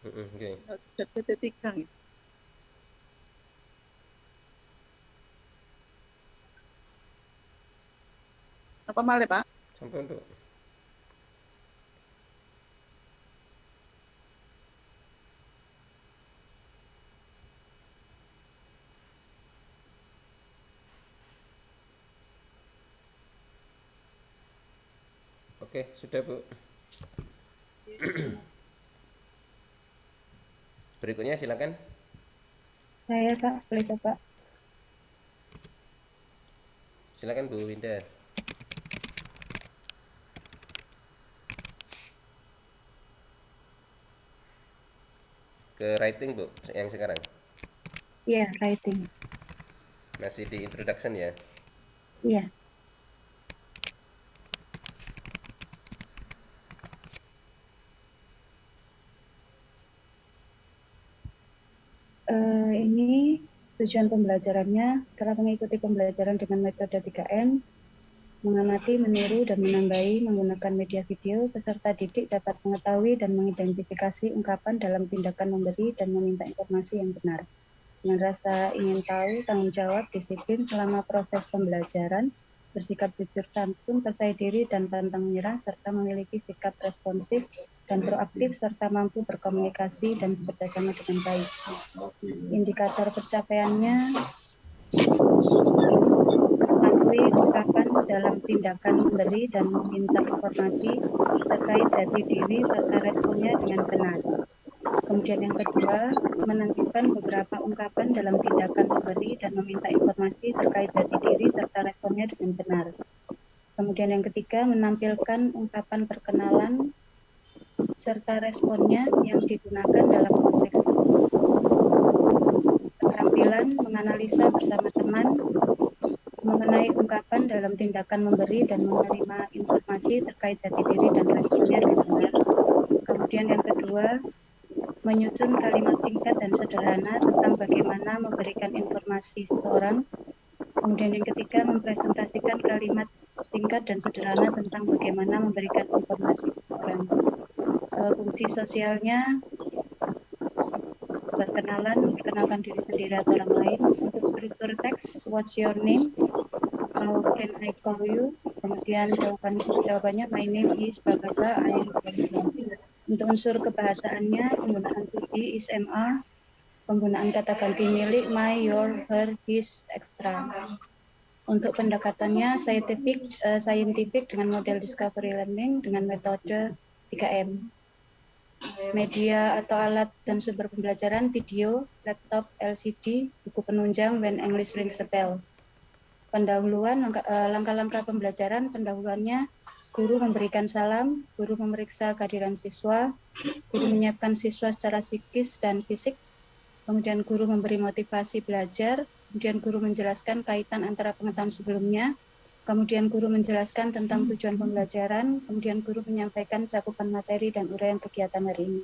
Okay. Sudah tiga nih. Apa malah Pak? Sampai untuk Oke, sudah Bu. Berikutnya silakan. Saya Kak, boleh coba. Silakan Bu Winda. Ke writing Bu, yang sekarang. Iya, writing. Masih di introduction ya? Iya. Ini tujuan pembelajarannya adalah mengikuti pembelajaran dengan metode 3M mengamati, meniru, dan menambahi menggunakan media video, peserta didik dapat mengetahui dan mengidentifikasi ungkapan dalam tindakan memberi dan meminta informasi yang benar. Dengan rasa ingin tahu, tanggung jawab, disiplin selama proses pembelajaran, bersikap jujur santun, percaya diri, dan pantang menyerah, serta memiliki sikap responsif dan proaktif, serta mampu berkomunikasi dan bekerjasama dengan baik. Indikator pencapaiannya mengakui ungkapan dalam tindakan memberi dan meminta informasi terkait jati diri serta responnya dengan benar. Kemudian yang kedua, menentukan beberapa ungkapan dalam tindakan memberi dan meminta informasi terkait jati diri serta responnya dengan benar. Kemudian yang ketiga, menampilkan ungkapan perkenalan serta responnya yang digunakan dalam konteks tersebut. Keterampilan menganalisa bersama teman mengenai ungkapan dalam tindakan memberi dan menerima informasi terkait jati diri dan responnya dengan benar. Kemudian yang kedua, menyusun kalimat singkat dan sederhana tentang bagaimana memberikan informasi seseorang. Kemudian yang ketiga, mempresentasikan kalimat singkat dan sederhana tentang bagaimana memberikan informasi seseorang. Fungsi sosialnya berkenalan, memperkenalkan diri sendiri atau orang lain. Untuk struktur teks, what's your name? How can I call you? Kemudian jawabannya, my name is blah blah blah, I am blah. Untuk unsur kebahasaannya, penggunaan to be, is, am, are, penggunaan kata ganti milik, my, your, her, his, extra. Untuk pendekatannya scientific dengan model discovery learning dengan metode 3M. Media atau alat dan sumber pembelajaran, video, laptop, LCD, buku penunjang, when English rings a bell. Pendahuluan, langkah-langkah pembelajaran, pendahuluannya, guru memberikan salam, guru memeriksa kehadiran siswa, guru menyiapkan siswa secara psikis dan fisik, kemudian guru memberi motivasi belajar, kemudian guru menjelaskan kaitan antara pengetahuan sebelumnya, kemudian guru menjelaskan tentang tujuan pembelajaran, kemudian guru menyampaikan cakupan materi dan uraian kegiatan hari ini.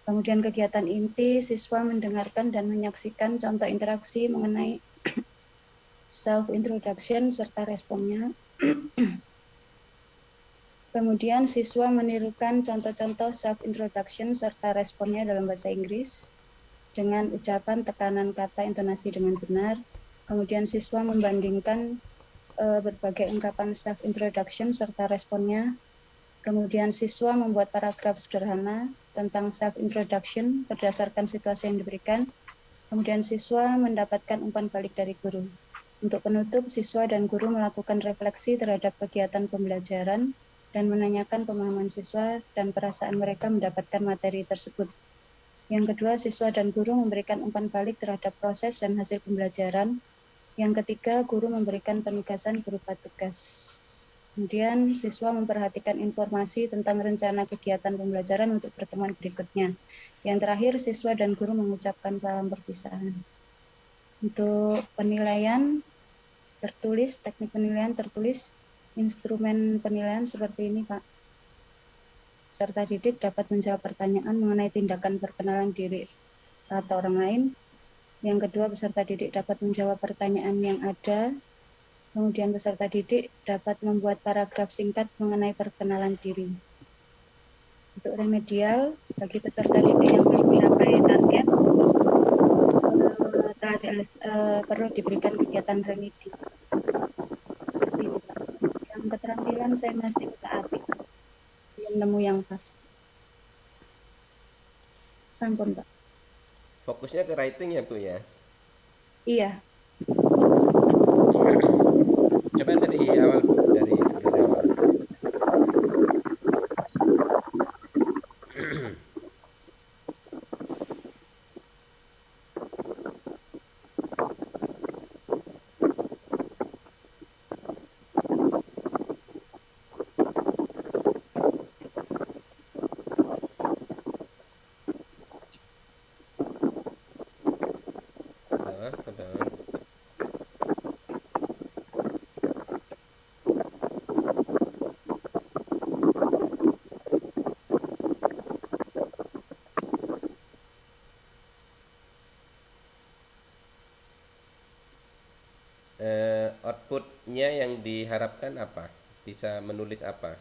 Kemudian kegiatan inti, siswa mendengarkan dan menyaksikan contoh interaksi mengenai self-introduction serta responnya. Kemudian siswa menirukan contoh-contoh self-introduction serta responnya dalam bahasa Inggris dengan ucapan, tekanan kata, intonasi dengan benar. Kemudian siswa membandingkan berbagai ungkapan self-introduction serta responnya. Kemudian siswa membuat paragraf sederhana tentang self-introduction berdasarkan situasi yang diberikan. Kemudian siswa mendapatkan umpan balik dari guru. Untuk penutup, siswa dan guru melakukan refleksi terhadap kegiatan pembelajaran dan menanyakan pemahaman siswa dan perasaan mereka mendapatkan materi tersebut. Yang kedua, siswa dan guru memberikan umpan balik terhadap proses dan hasil pembelajaran. Yang ketiga, guru memberikan penugasan berupa tugas. Kemudian, siswa memperhatikan informasi tentang rencana kegiatan pembelajaran untuk pertemuan berikutnya. Yang terakhir, siswa dan guru mengucapkan salam perpisahan. Untuk penilaian tertulis, teknik penilaian tertulis, instrumen penilaian seperti ini, Pak. Peserta didik dapat menjawab pertanyaan mengenai tindakan perkenalan diri atau orang lain. Yang kedua, peserta didik dapat menjawab pertanyaan yang ada. Kemudian peserta didik dapat membuat paragraf singkat mengenai perkenalan diri. Untuk remedial, bagi peserta didik yang belum mencapai target, perlu diberikan kegiatan remedi. Seperti itu, Pak. Yang keterampilan saya masih taati, belum nemu yang pas. Sampun, Pak. Fokusnya ke writing ya Bu ya? Iya. Coba dari awal Bu, dari awal. Betul. outputnya yang diharapkan apa? Bisa menulis apa?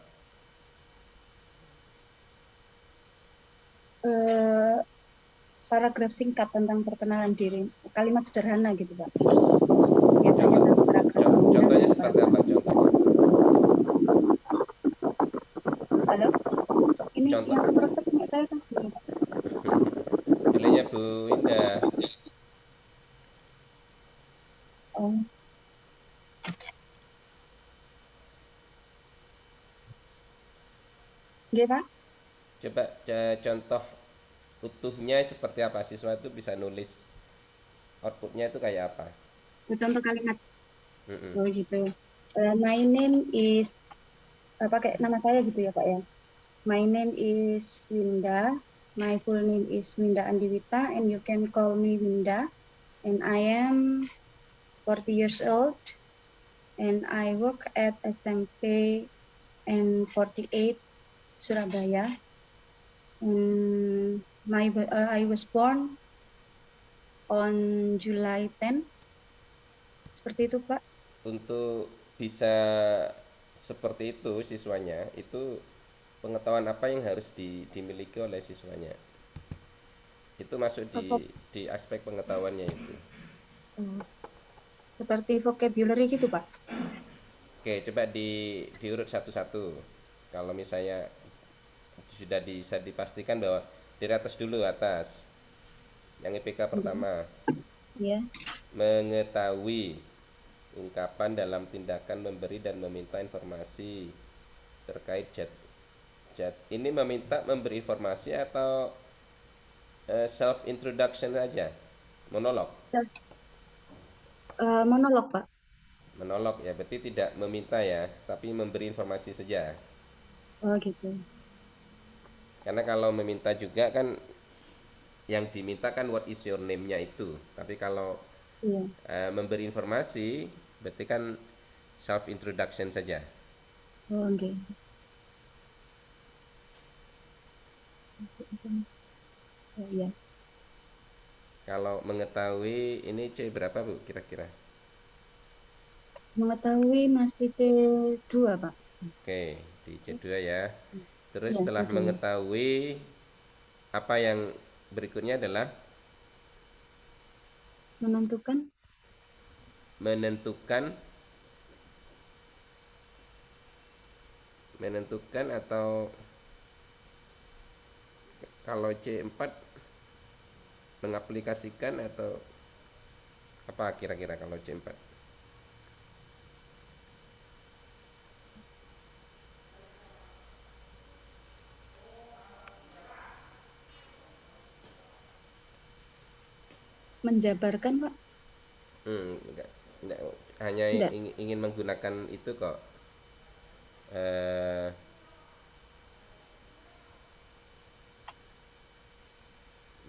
Paragraf singkat tentang perkenalan diri, kalimat sederhana gitu Pak. Biasanya satu paragraf. Contohnya seperti apa? Contohnya? Halo? Ini Contoh. yang protek punya saya kan? Nilainya Bu Indah. Oh. Nggih, Pak? Coba contoh utuhnya seperti apa? Siswa itu bisa nulis outputnya itu kayak apa? Contoh kalimat. Mm-mm. Oh gitu. My name is, pakai nama saya gitu ya Pak ya. My name is Winda. My full name is Winda Andiwita and you can call me Winda. And I am 40 years old and I work at SMP N48 Surabaya. And I was born on July 10. Seperti itu Pak. Untuk bisa seperti itu siswanya, itu pengetahuan apa yang harus dimiliki oleh siswanya? Itu masuk di aspek pengetahuannya itu. Seperti vocabulary gitu Pak. Oke, coba diurut satu-satu. Kalau misalnya sudah bisa dipastikan bahwa dari atas dulu, atas. Yang IPK pertama. Ya. Mengetahui ungkapan dalam tindakan memberi dan meminta informasi terkait ini meminta memberi informasi atau self introduction saja, monolog. Monolog Pak. Monolog ya, berarti tidak meminta ya, tapi memberi informasi saja. Oh gitu. Karena kalau meminta juga kan yang diminta kan what is your name-nya itu, tapi kalau memberi informasi berarti kan self introduction saja. Oh, okay. Oh iya. Kalau mengetahui ini C berapa Bu kira-kira? Mengetahui masih C2 Pak. Oke, di C2 ya. Terus setelah mengetahui, apa yang berikutnya adalah menentukan atau kalau C4 mengaplikasikan atau apa kira-kira kalau C4? Menjabarkan Pak? Enggak, hanya ingin menggunakan itu kok.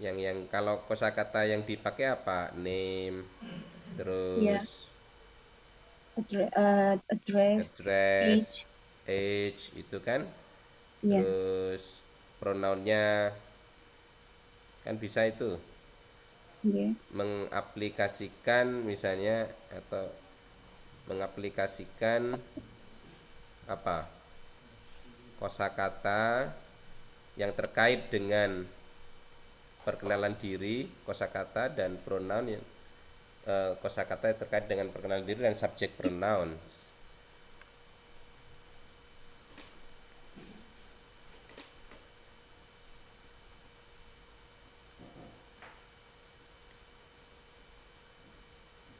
Yang kalau kosakata yang dipakai apa? Name, terus address, age itu kan? Terus pronounnya kan bisa itu. Mengaplikasikan misalnya atau mengaplikasikan apa? Kosakata yang terkait dengan perkenalan diri, kosakata dan pronoun yang kosakata yang terkait dengan perkenalan diri dan subjek pronouns.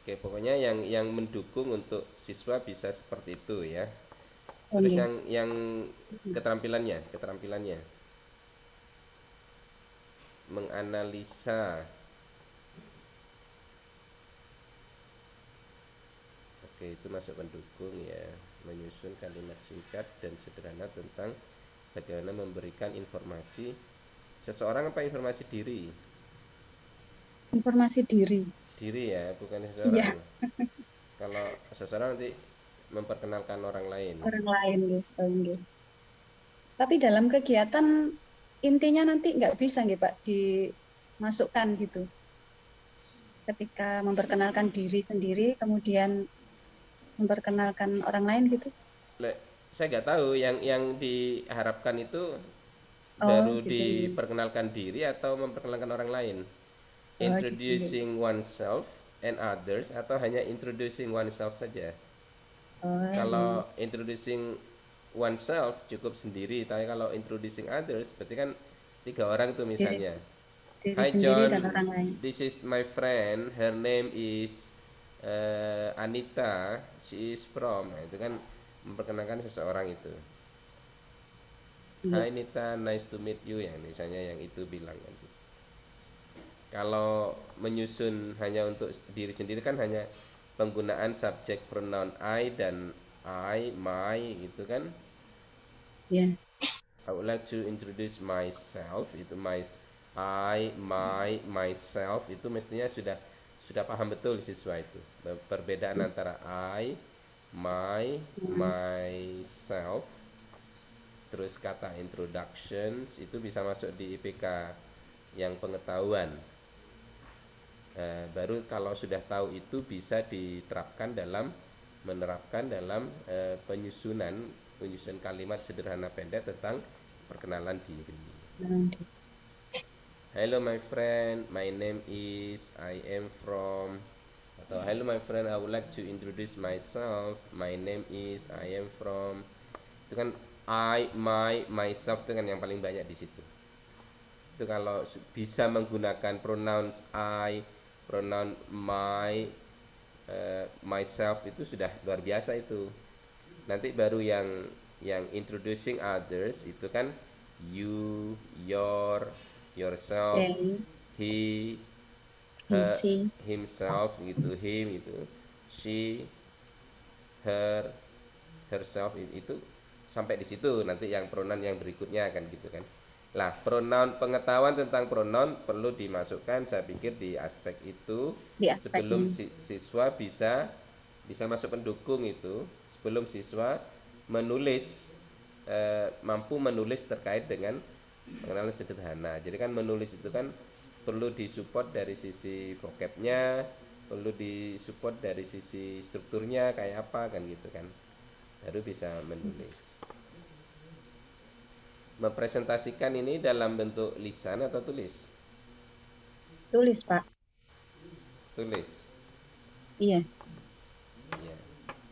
Oke, pokoknya yang mendukung untuk siswa bisa seperti itu ya. Terus yang keterampilannya menganalisa. Oke, itu masuk mendukung ya. Menyusun kalimat singkat dan sederhana tentang bagaimana memberikan informasi seseorang apa informasi diri? Informasi diri. Diri ya, bukan seseorang. Kalau seseorang nanti memperkenalkan orang lain. Orang lain gitu. Tapi dalam kegiatan intinya nanti nggak bisa nih Pak dimasukkan gitu. Ketika memperkenalkan diri sendiri, kemudian memperkenalkan orang lain gitu? Saya nggak tahu yang diharapkan itu Oh, baru gitu. diperkenalkan diri atau memperkenalkan orang lain. Oh, gitu. Introducing oneself and others atau hanya introducing oneself saja. Oh, Kalau introducing oneself cukup sendiri, tapi kalau introducing others berarti kan 3 orang itu misalnya. diri Hi sendiri John, dan orang lain. this is my friend. Her name is Anita. She is from. Nah, itu kan memperkenalkan seseorang itu. Iya. Hi Anita, nice to meet you. Yang misalnya yang itu bilang nanti. Kalau menyusun hanya untuk diri sendiri kan hanya penggunaan subjek pronoun I dan I, my gitu kan. Iya. I would like to introduce myself. Itu myself itu mestinya sudah paham betul siswa itu perbedaan antara I, myself. Terus kata introductions itu bisa masuk di IPK yang pengetahuan. Baru kalau sudah tahu itu bisa menerapkan dalam penyusunan kalimat sederhana pendek tentang perkenalan diri. Hello my friend, my name is, I am from. Atau hello my friend, I would like to introduce myself, my name is, I am from. Itu kan I, myself itu kan yang paling banyak di situ. Itu kalau bisa menggunakan pronouns I, pronoun my, myself itu sudah luar biasa itu. Nanti baru yang introducing others itu kan you, your, yourself, he, her, himself gitu, him itu, she, her, herself itu sampai di situ. Nanti yang pronoun yang berikutnya kan gitu kan. Lah, pronoun, pengetahuan tentang pronoun perlu dimasukkan saya pikir di aspek itu sebelum siswa bisa masuk pendukung itu, sebelum siswa menulis mampu menulis terkait dengan pengenalan sederhana. Jadi kan menulis itu kan perlu disupport dari sisi vocabnya, perlu disupport dari sisi strukturnya kayak apa kan gitu kan, baru bisa menulis. Mempresentasikan ini dalam bentuk lisan atau tulis? Tulis, Pak. Tulis. Iya. Iya.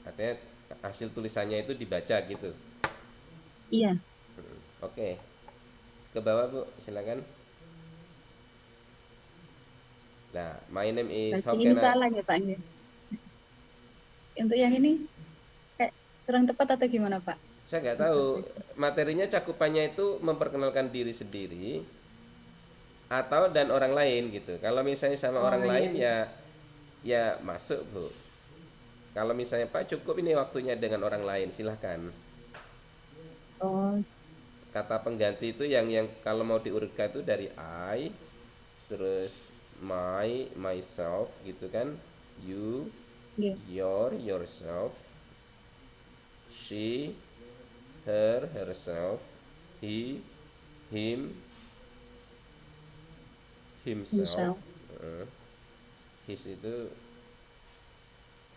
Artinya hasil tulisannya itu dibaca gitu. Iya. Oke. Ke bawah Bu, silakan. Nah, my name is. Berarti ini salah ya Pak? Untuk yang ini kayak kurang tepat atau gimana Pak? Saya nggak tahu. Materinya cakupannya itu memperkenalkan diri sendiri atau dan orang lain gitu. Kalau misalnya sama orang lain ya masuk Bu. Kalau misalnya Pak cukup ini waktunya dengan orang lain silahkan. Kata pengganti itu yang kalau mau diurutkan itu dari I, terus my, myself gitu kan, you, your, yourself, she, her, herself, he, him, himself. His itu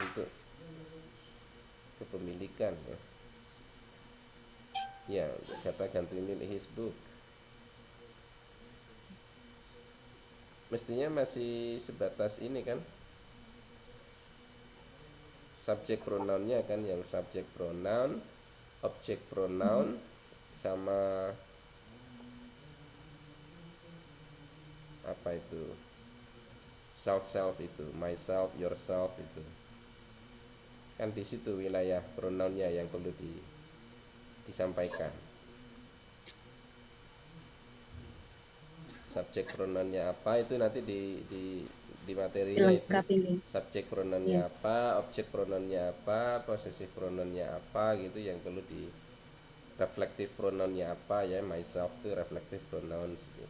untuk kepemilikan ya. Ya, kata ganti milik his book. Mestinya masih sebatas ini kan, subjek pronounnya kan, yang subjek pronoun, objek pronoun, sama apa itu, self itu, myself, yourself itu kan di situ wilayah pronounnya yang perlu disampaikan. Subjek pronounnya apa itu nanti di materinya itu. Subjek pronounnya apa, objek pronounnya apa, possessive pronounnya apa gitu yang perlu di. Reflective pronounnya apa ya, myself itu reflective pronouns gitu.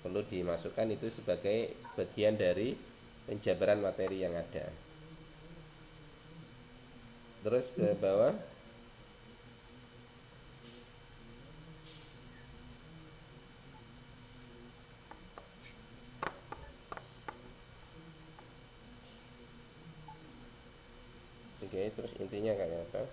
Perlu dimasukkan itu sebagai bagian dari penjabaran materi yang ada. Terus ke bawah. Oke. Oke, terus intinya kayak apa?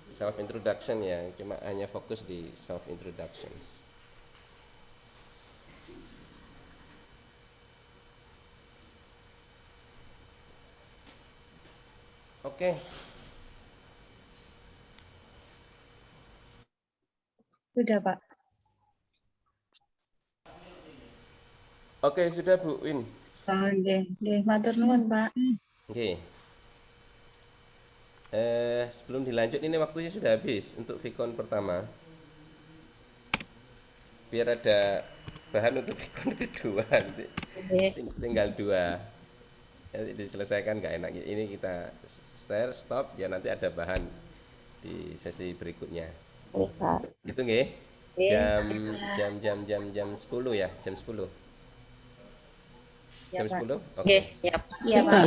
Self introduction ya, cuma hanya fokus di self introductions. Oke. Sudah, Pak. Oke, sudah Bu Win. Nggih, matur nuwun, Pak. Oke. Sebelum dilanjut ini waktunya sudah habis untuk Vicon pertama. Biar ada bahan untuk Vicon kedua nanti. Tinggal 2. Nanti diselesaikan nggak enak. Ini kita share stop ya, nanti ada bahan di sesi berikutnya. Itu nggih. Jam 10 ya, jam 10. Jam 10? Oke. siap. Iya, Pak.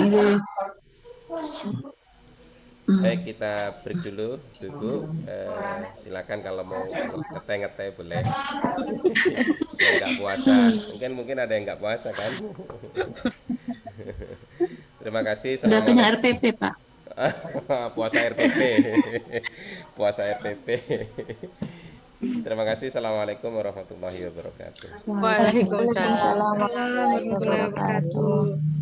Baik, kita break dulu, Bu. Silakan kalau mau ngeteh-ngeteh boleh. Yang nggak puasa, mungkin ada yang nggak puasa kan. Terima kasih. Sudah punya RPP, Pak. Puasa RPP. Puasa RPP. Terima kasih. Assalamualaikum warahmatullahi wabarakatuh. Waalaikumsalam warahmatullahi wabarakatuh.